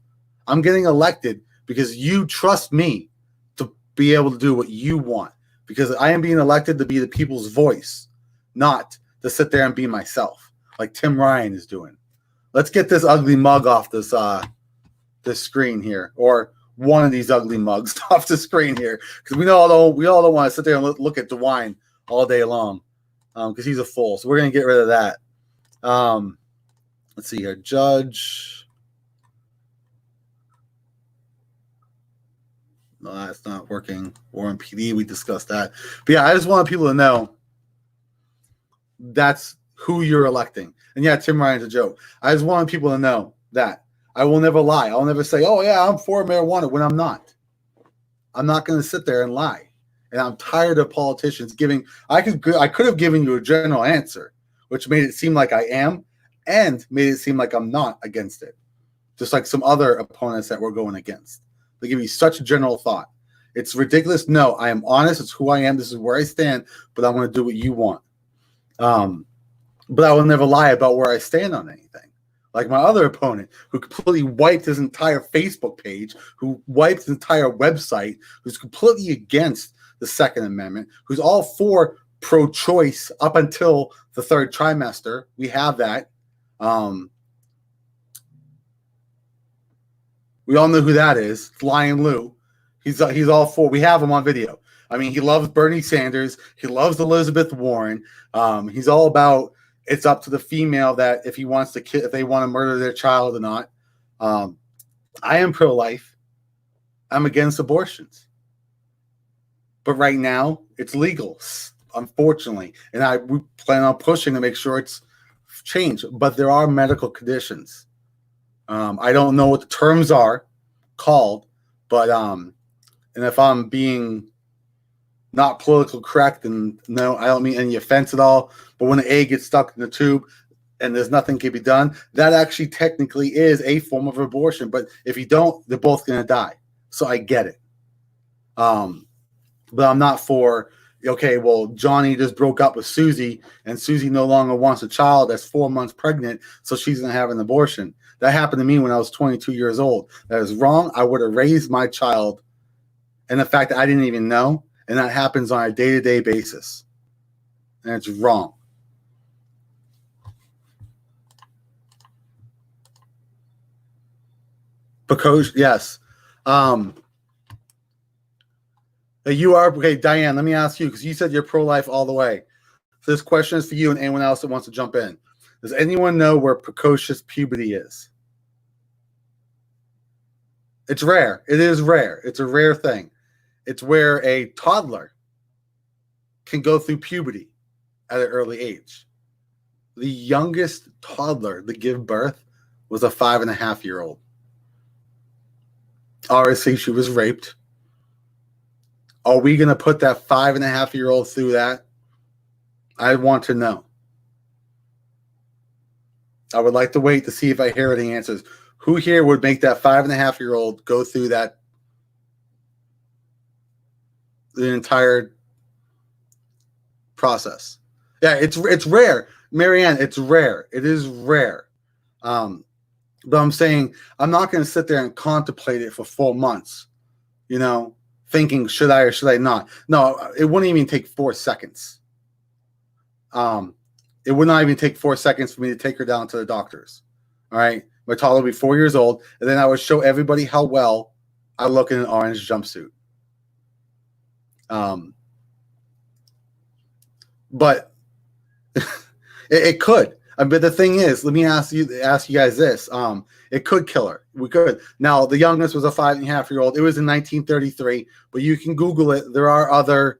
I'm getting elected because you trust me to be able to do what you want. Because I am being elected to be the people's voice, not to sit there and be myself, like Tim Ryan is doing. Let's get this ugly mug off this screen here, or one of these ugly mugs off the screen here, because we all don't want to sit there and look at DeWine all day long, because he's a fool. So we're gonna get rid of that. Let's see here, Judge. No, that's not working. Warren PD, we discussed that. But yeah, I just want people to know that's who you're electing. And yeah, Tim Ryan's a joke. I just want people to know that. I will never lie. I'll never say, oh, yeah, I'm for marijuana when I'm not. I'm not going to sit there and lie. And I'm tired of politicians giving – I could have given you a general answer, which made it seem like I am and made it seem like I'm not against it, just like some other opponents that we're going against. They give you such a general thought. It's ridiculous. No, I am honest. It's who I am. This is where I stand, but I'm going to do what you want. But I will never lie about where I stand on anything. Like my other opponent, who completely wiped his entire Facebook page, who wiped his entire website, who's completely against the Second Amendment, who's all for pro-choice up until the third trimester. We have that. We all know who that is. It's Lion Lou. He's all for. We have him on video. I mean, he loves Bernie Sanders. He loves Elizabeth Warren. He's all about. It's up to the female that if he wants to if they want to murder their child or not. I am pro-life. I'm against abortions. But right now, it's legal, unfortunately. And we plan on pushing to make sure it's changed. But there are medical conditions. I don't know what the terms are called, but and if I'm being not political correct, and no, I don't mean any offense at all, but when the egg gets stuck in the tube and there's nothing can be done, that actually technically is a form of abortion. But if you don't, they're both going to die. So I get it. But I'm not for, okay, well, Johnny just broke up with Susie, and Susie no longer wants a child that's 4 months pregnant, so she's going to have an abortion. That happened to me when I was 22 years old. That is wrong. I would have raised my child, and the fact that I didn't even know, and that happens on a day-to-day basis. And it's wrong. Because, yes. You are, okay, Diane, let me ask you, because you said you're pro-life all the way. So this question is for you and anyone else that wants to jump in. Does anyone know where precocious puberty is? It's rare. It is rare. It's a rare thing. It's where a toddler can go through puberty at an early age. The youngest toddler to give birth was a 5.5-year-old. Obviously, she was raped. Are we going to put that 5.5-year-old through that? I want to know. I would like to wait to see if I hear any answers. Who here would make that 5.5-year-old go through that, the entire process? Yeah, it's rare, Marianne. It's rare. It is rare. But I'm saying I'm not going to sit there and contemplate it for 4 months, thinking should I or should I not. No, it wouldn't even take 4 seconds. It would not even take 4 seconds for me to take her down to the doctors. All right. My toddler will be 4 years old, and then I would show everybody how well I look in an orange jumpsuit. But it could. But the thing is, let me ask you guys this. It could kill her. We could. Now, the youngest was a 5.5-year-old. It was in 1933, but you can Google it. There are other.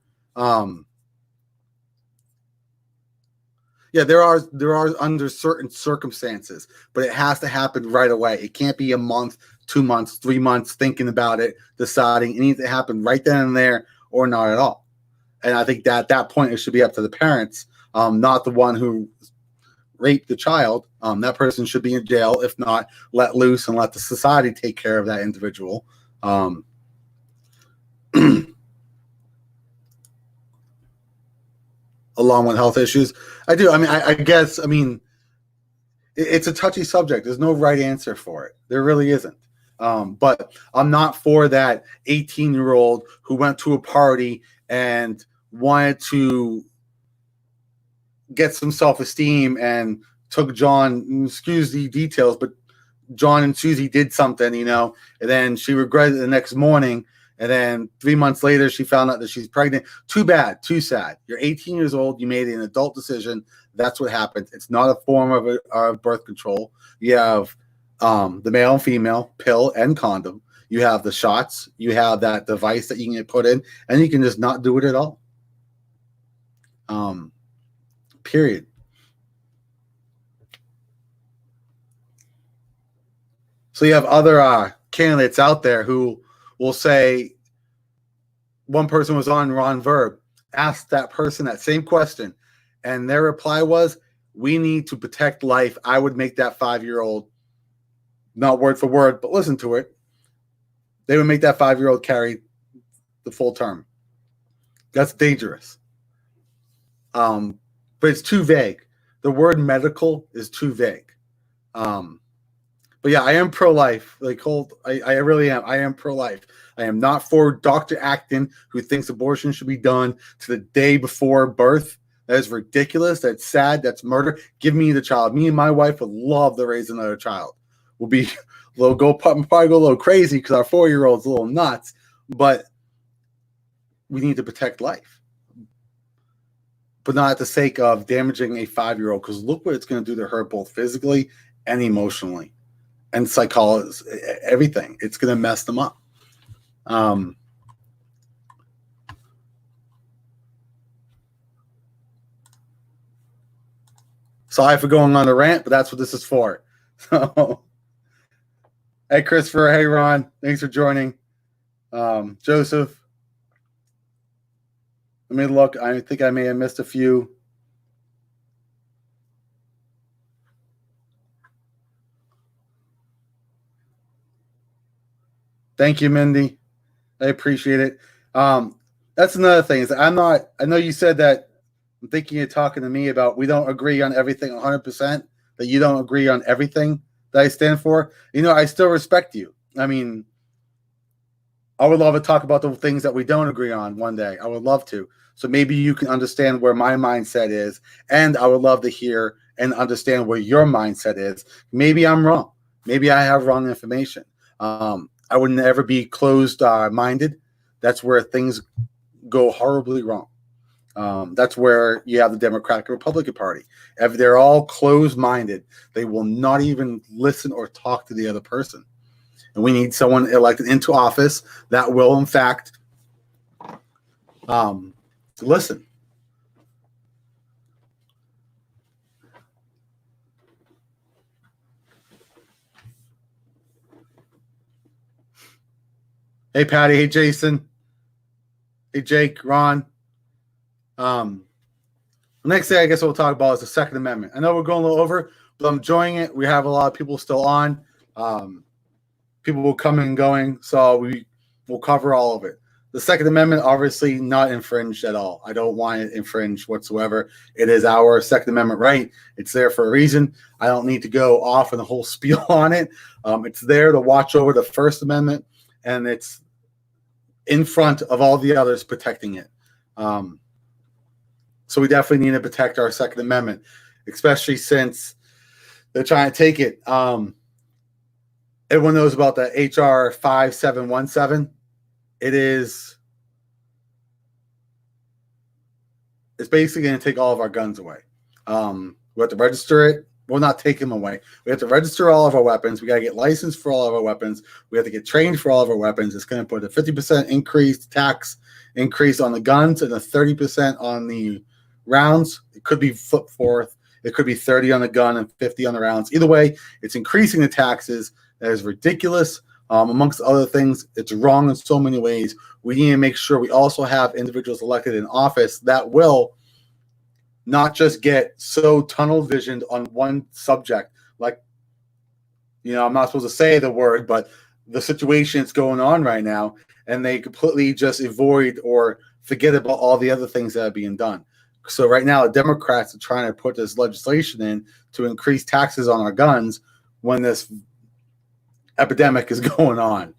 There are under certain circumstances, but it has to happen right away. It can't be a month, 2 months, 3 months thinking about it, deciding. It needs to happen right then and there, or not at all. And I think that at that point, it should be up to the parents, not the one who raped the child. That person should be in jail, if not let loose and let the society take care of that individual. Along with health issues. I do. I guess, it's a touchy subject. There's no right answer for it. There really isn't. But I'm not for that 18-year-old who went to a party and wanted to get some self-esteem and took John, excuse the details, but John and Susie did something, and then she regretted it the next morning. And then 3 months later, she found out that she's pregnant. Too bad, too sad. You're 18 years old. You made an adult decision. That's what happened. It's not a form of birth control. You have the male and female pill and condom. You have the shots. You have that device that you can get put in, and you can just not do it at all. Period. So you have other candidates out there who will say, one person was on Ron Verb, asked that person that same question, and their reply was, we need to protect life. I would make that 5-year-old, not word for word, but listen to it. They would make that 5-year-old carry the full term. That's dangerous. But it's too vague. The word medical is too vague. But yeah, I am pro-life. I really am. I am pro-life. I am not for Dr. Acton, who thinks abortion should be done to the day before birth. That is ridiculous. That's sad. That's murder. Give me the child. Me and my wife would love to raise another child. We'll probably go a little crazy because our 4-year-old's a little nuts, but we need to protect life. But not at the sake of damaging a 5-year-old, because look what it's going to do to her both physically and emotionally. And psychology, everything. It's going to mess them up. Sorry for going on a rant, but that's what this is for. So, hey, Christopher. Hey, Ron. Thanks for joining. Joseph. Let me look. I think I may have missed a few. Thank you, Mindy. I appreciate it. That's another thing. Is I know you said that. I'm thinking you're talking to me about we don't agree on everything 100%, that you don't agree on everything that I stand for. I still respect you. I would love to talk about the things that we don't agree on one day. I would love to. So maybe you can understand where my mindset is, and I would love to hear and understand where your mindset is. Maybe I'm wrong. Maybe I have wrong information. I would never be closed-minded. That's where things go horribly wrong. That's where you have the Democratic and Republican Party. If they're all closed-minded, they will not even listen or talk to the other person. And we need someone elected into office that will, in fact, listen. Hey, Patty. Hey, Jason. Hey, Jake, Ron. The next thing I guess we'll talk about is the Second Amendment. I know we're going a little over, but I'm enjoying it. We have a lot of people still on. People will come and going, so we will cover all of it. The Second Amendment, obviously, not infringed at all. I don't want it infringed whatsoever. It is our Second Amendment right. It's there for a reason. I don't need to go off on the whole spiel on it. It's there to watch over the First Amendment, and it's in front of all the others protecting it. So we definitely need to protect our Second Amendment, especially since they're trying to take it. Everyone knows about the HR 5717. It's basically going to take all of our guns away. We have to register it. We'll not take them away. We have to register all of our weapons. We got to get licensed for all of our weapons. We have to get trained for all of our weapons. It's going to put a 50% increase, tax increase on the guns and a 30% on the rounds. It could be flip forth. It could be 30 on the gun and 50 on the rounds. Either way, it's increasing the taxes. That is ridiculous. Amongst other things, it's wrong in so many ways. We need to make sure we also have individuals elected in office that will not just get so tunnel visioned on one subject. Like, I'm not supposed to say the word, but the situation that's going on right now, and they completely just avoid or forget about all the other things that are being done. So right now, the Democrats are trying to put this legislation in to increase taxes on our guns when this epidemic is going on.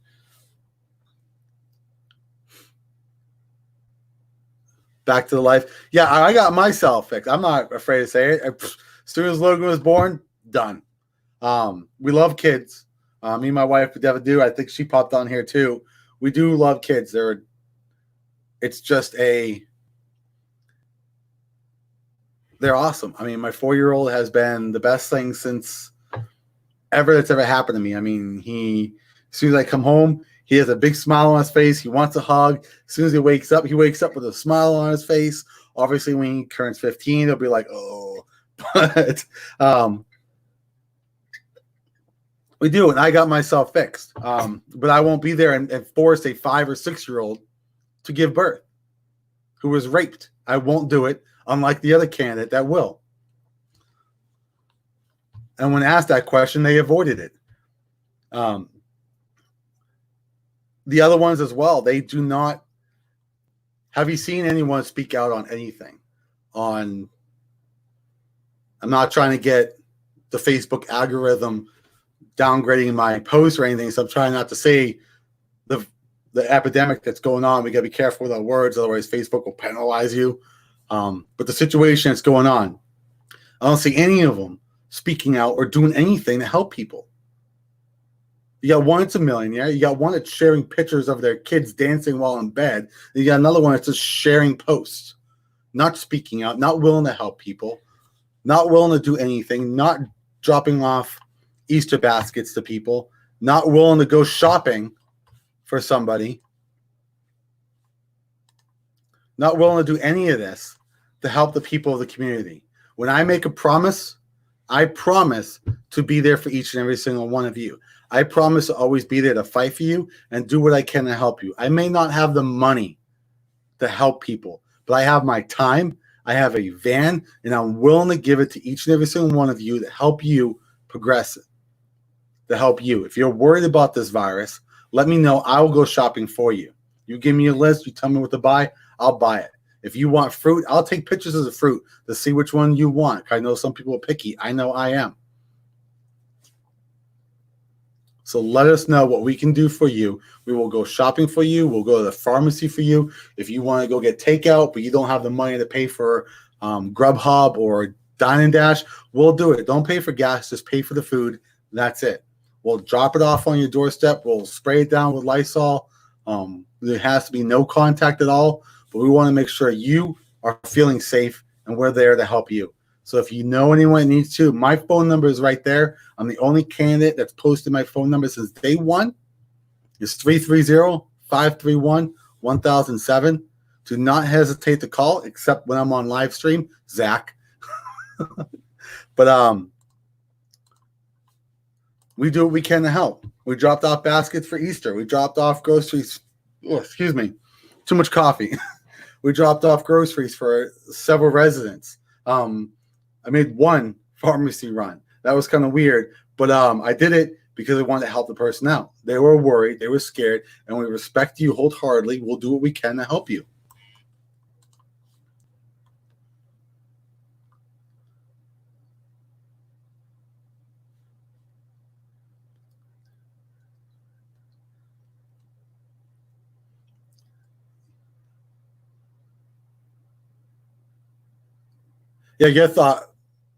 Back to the life. Yeah, I got myself fixed. I'm not afraid to say it. As soon as Logan was born, done. We love kids. Me and my wife would never do. I think she popped on here too. We do love kids. It's just they're awesome. I mean, my 4-year-old has been the best thing since that's ever happened to me. I mean, as soon as I come home, he has a big smile on his face. He wants a hug. As soon as he wakes up with a smile on his face. Obviously, when he turns 15, he'll be like, oh. But we do, and I got myself fixed. But I won't be there and force a 5 or 6-year-old to give birth who was raped. I won't do it, unlike the other candidate that will. And when asked that question, they avoided it. The other ones as well, they do not. Have you seen anyone speak out on anything? I'm not trying to get the Facebook algorithm downgrading my post or anything, so I'm trying not to say the epidemic that's going on. We got to be careful with our words, otherwise Facebook will penalize you. But the situation that's going on, I don't see any of them speaking out or doing anything to help people. You got one that's a millionaire. You got one that's sharing pictures of their kids dancing while in bed. You got another one that's just sharing posts, not speaking out, not willing to help people, not willing to do anything, not dropping off Easter baskets to people, not willing to go shopping for somebody, not willing to do any of this to help the people of the community. When I make a promise, I promise to be there for each and every single one of you. I promise to always be there to fight for you and do what I can to help you. I may not have the money to help people, but I have my time, I have a van, and I'm willing to give it to each and every single one of you to help you progress it, to help you. If you're worried about this virus, let me know. I will go shopping for you. You give me a list, you tell me what to buy, I'll buy it. If you want fruit, I'll take pictures of the fruit to see which one you want. I know some people are picky. I know I am. So let us know what we can do for you. We will go shopping for you. We'll go to the pharmacy for you. If you want to go get takeout, but you don't have the money to pay for Grubhub or Dine and Dash, we'll do it. Don't pay for gas. Just pay for the food. That's it. We'll drop it off on your doorstep. We'll spray it down with Lysol. There has to be no contact at all, but we want to make sure you are feeling safe, and we're there to help you. So if you know anyone that needs to, my phone number is right there. I'm the only candidate that's posted my phone number since day one. It's 330-531-1007. Do not hesitate to call, except when I'm on live stream, Zach. But We do what we can to help. We dropped off baskets for Easter. We dropped off groceries. Oh, excuse me, too much coffee. We dropped off groceries for several residents. I made one pharmacy run. That was kind of weird, but I did it because I wanted to help the person out. They were worried, they were scared, and we respect you wholeheartedly. We'll do what we can to help you. Yeah, your thought,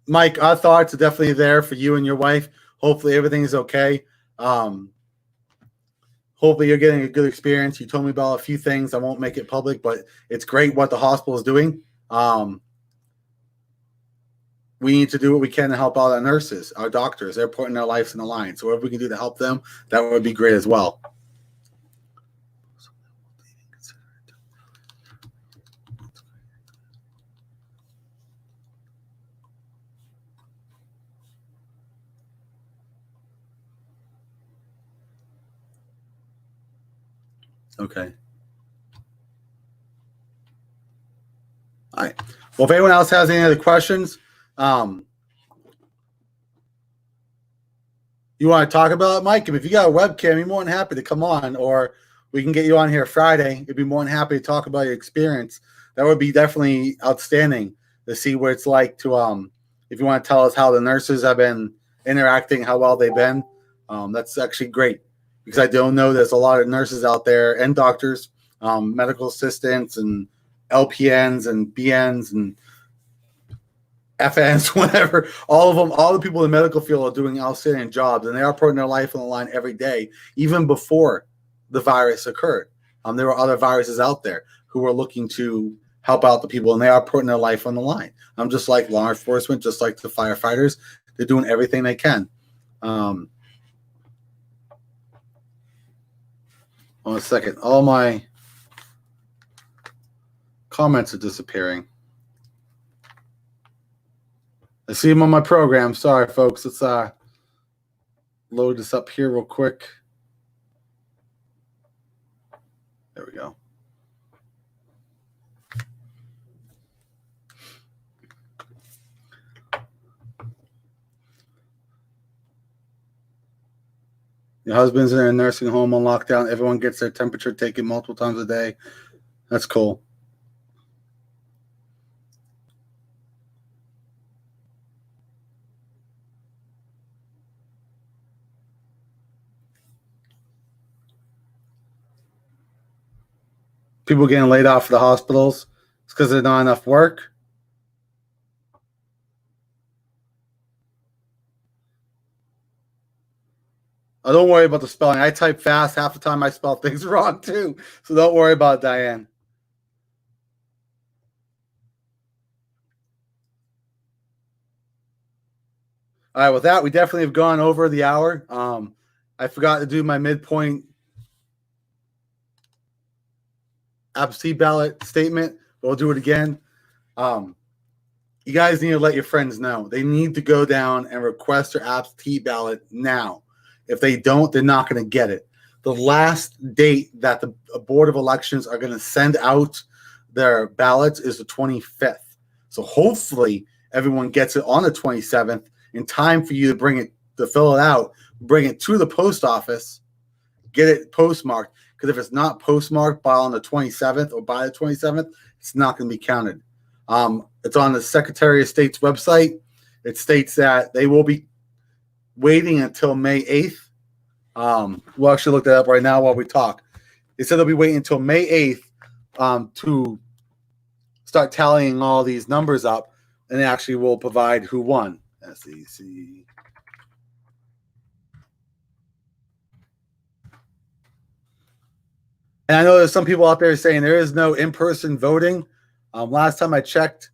Mike. Our thoughts are definitely there for you and your wife. Hopefully, everything is okay. Hopefully, you're getting a good experience. You told me about a few things. I won't make it public, but it's great what the hospital is doing. We need to do what we can to help out our nurses, our doctors. They're putting their lives in the line. So, whatever we can do to help them, that would be great as well. Okay. All right. Well, if anyone else has any other questions, you want to talk about it, Mike? If you got a webcam, be more than happy to come on, or we can get you on here Friday. I'd be more than happy to talk about your experience. That would be definitely outstanding to see what it's like to, if you want to tell us how the nurses have been interacting, how well they've been. That's actually great, because I don't know there's a lot of nurses out there and doctors, medical assistants and LPNs and BNs and FNs, whatever. All of them, all the people in the medical field are doing outstanding jobs, and they are putting their life on the line every day, even before the virus occurred. There were other viruses out there who were looking to help out the people, and they are putting their life on the line. Just like law enforcement, just like the firefighters, they're doing everything they can. Hold on a second. All my comments are disappearing. I see them on my program. Sorry, folks. Let's load this up here real quick. There we go. Your husband's in a nursing home on lockdown. Everyone gets their temperature taken multiple times a day. That's cool. People getting laid off of the hospitals. It's because there's not enough work. Oh, don't worry about the spelling. I type fast. Half the time I spell things wrong too. So don't worry about it, Diane. All right, with that, we definitely have gone over the hour. I forgot to do my midpoint absentee ballot statement, but we'll do it again. You guys need to let your friends know. They need to go down and request their absentee ballot now. If they don't, they're not going to get it. The last date that the Board of Elections are going to send out their ballots is the 25th. So hopefully everyone gets it on the 27th in time for you to bring it, to fill it out, bring it to the post office, get it postmarked. Because if it's not postmarked by on the 27th or by the 27th, it's not going to be counted. It's on the Secretary of State's website. It states that they will be waiting until May 8th. We'll actually look that up right now while we talk. They said they'll be waiting until May 8th to start tallying all these numbers up, and they actually will provide who won. SEC. And I know there's some people out there saying there is no in-person voting. Last time I checked,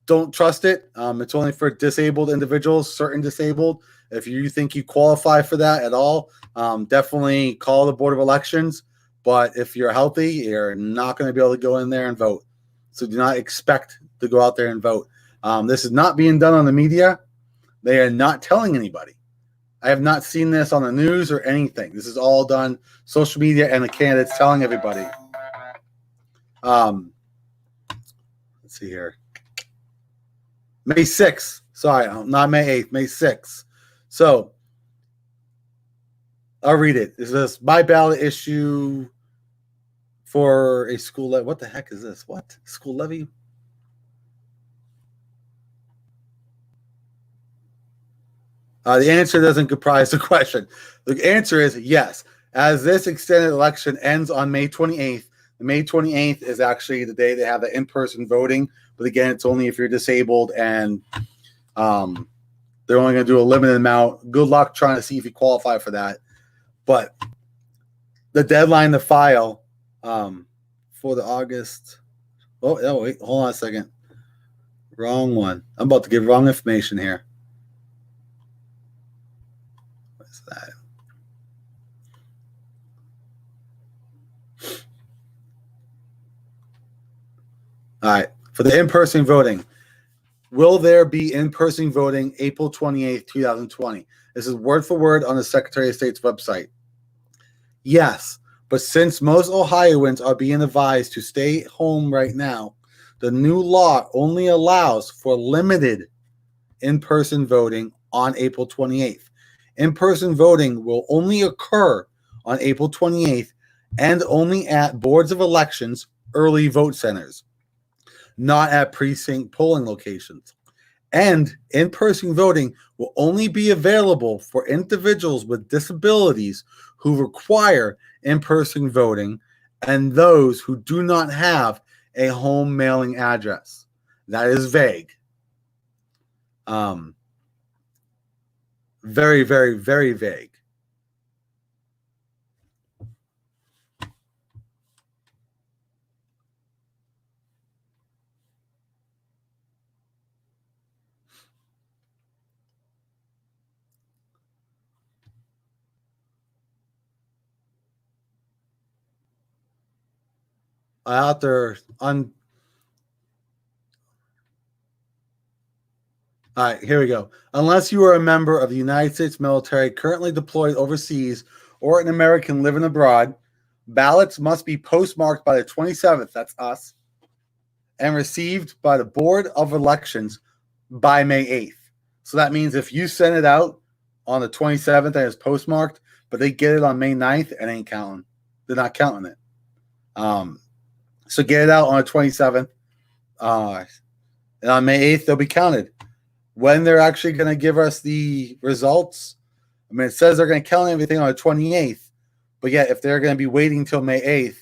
don't trust it. It's only for disabled individuals, certain disabled. If you think you qualify for that at all, definitely call the Board of Elections. But if you're healthy, you're not going to be able to go in there and vote. So do not expect to go out there and vote. This is not being done on the media. They are not telling anybody. I have not seen this on the news or anything. This is all done social media and the candidates telling everybody. Let's see here. May 6th. Sorry, not May 8th, May 6th. So I'll read it. This is my ballot issue for a school levy. What the heck is this? What? School levy? The answer doesn't comprise the question. The answer is yes. As this extended election ends on May 28th, the May 28th is actually the day they have the in-person voting. But again, it's only if you're disabled, and they're only going to do a limited amount. Good luck trying to see if you qualify for that. But the deadline to file for the August. Oh, wait, hold on a second. Wrong one. I'm about to give wrong information here. What's that? All right. For the in-person voting, will there be in-person voting April 28th, 2020? This is word for word on the Secretary of State's website. Yes, but since most Ohioans are being advised to stay home right now, the new law only allows for limited in-person voting on April 28th. In-person voting will only occur on April 28th and only at boards of elections early vote centers, not at precinct polling locations. And in-person voting will only be available for individuals with disabilities who require in-person voting and those who do not have a home mailing address. That is vague. Very, very, very vague. Out there on. All right, here we go. Unless you are a member of the United States military currently deployed overseas or an American living abroad, ballots must be postmarked by the 27th, that's us, and received by the Board of Elections by May 8th. So that means if you send it out on the 27th and it's postmarked, but they get it on May 9th, it ain't counting. They're not counting it. So get it out on the 27th. And on May 8th, they'll be counted. When they're actually going to give us the results, I mean, it says they're going to count everything on the 28th, but yet if they're going to be waiting until May 8th,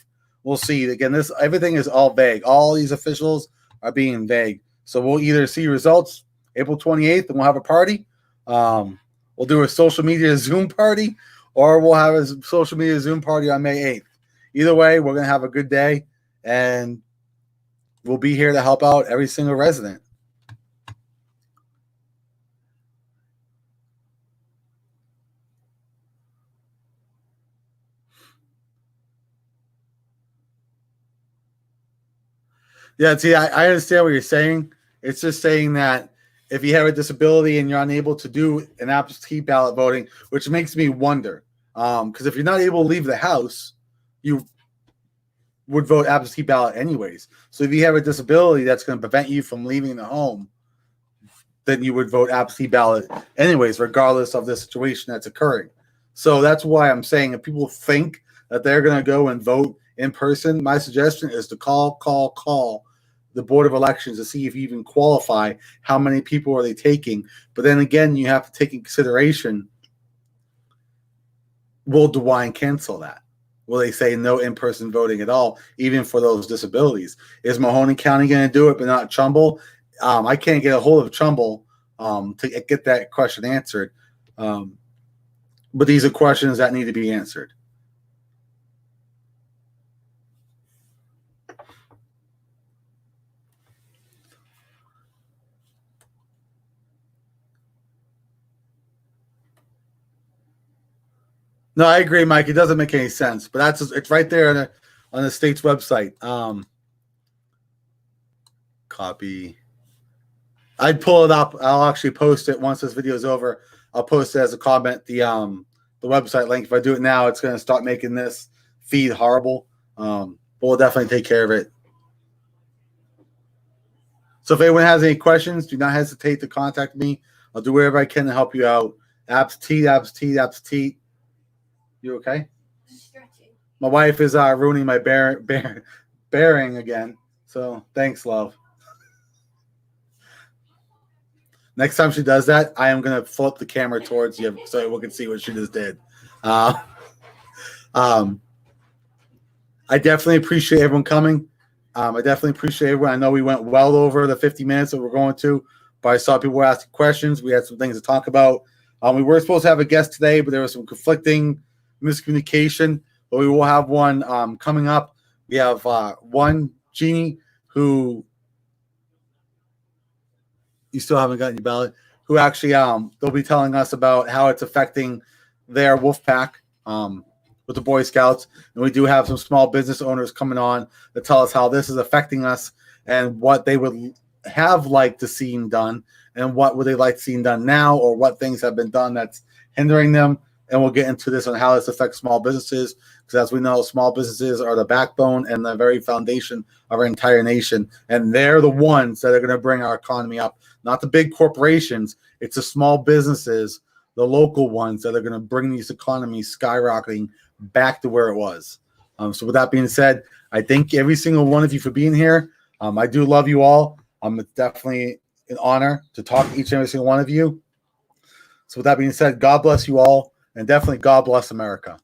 we'll see. Again, everything is all vague. All these officials are being vague. So we'll either see results April 28th and we'll have a party. We'll do a social media Zoom party, or we'll have a social media Zoom party on May 8th. Either way, we're going to have a good day, and we'll be here to help out every single resident. Yeah, see, I understand what you're saying. It's just saying that if you have a disability and you're unable to do an absentee ballot voting, which makes me wonder, because if you're not able to leave the house, you would vote absentee ballot anyways. So if you have a disability that's going to prevent you from leaving the home, then you would vote absentee ballot anyways, regardless of the situation that's occurring. So that's why I'm saying if people think that they're going to go and vote in person, my suggestion is to call the Board of Elections to see if you even qualify. How many people are they taking? But then again, you have to take in consideration, will DeWine cancel that? Will they say no in-person voting at all, even for those disabilities? Is Mahoney County going to do it, but not Trumbull? I can't get a hold of Trumbull to get that question answered. But these are questions that need to be answered. No, I agree, Mike. It doesn't make any sense, but it's right there on the state's website. Copy. I'd pull it up. I'll actually post it once this video is over I'll post it as a comment, the website link. If I do it now, it's going to start making this feed horrible. But we'll definitely take care of it. So if anyone has any questions, do not hesitate to contact me. I'll do whatever I can to help you out. Abs teat. You okay? Stretching. My wife is ruining my bearing again. So thanks, love. Next time she does that, I am going to flip the camera towards you so everyone can see what she just did. I definitely appreciate everyone coming. I definitely appreciate everyone. I know we went well over the 50 minutes that we're going to, but I saw people were asking questions. We had some things to talk about. We were supposed to have a guest today, but there was some conflicting miscommunication. But we will have one coming up. We have one, Jeannie, who you still haven't gotten your ballot, who actually they'll be telling us about how it's affecting their wolf pack with the Boy Scouts. And we do have some small business owners coming on to tell us how this is affecting us and what they would have liked to see done and what would they like to see done now, or what things have been done that's hindering them. And we'll get into this on how this affects small businesses, because as we know, small businesses are the backbone and the very foundation of our entire nation. And they're the ones that are going to bring our economy up, not the big corporations. It's the small businesses, the local ones, that are going to bring these economies skyrocketing back to where it was. So with that being said, I thank every single one of you for being here. I do love you all. It's definitely an honor to talk to each and every single one of you. So with that being said, God bless you all, and definitely God bless America.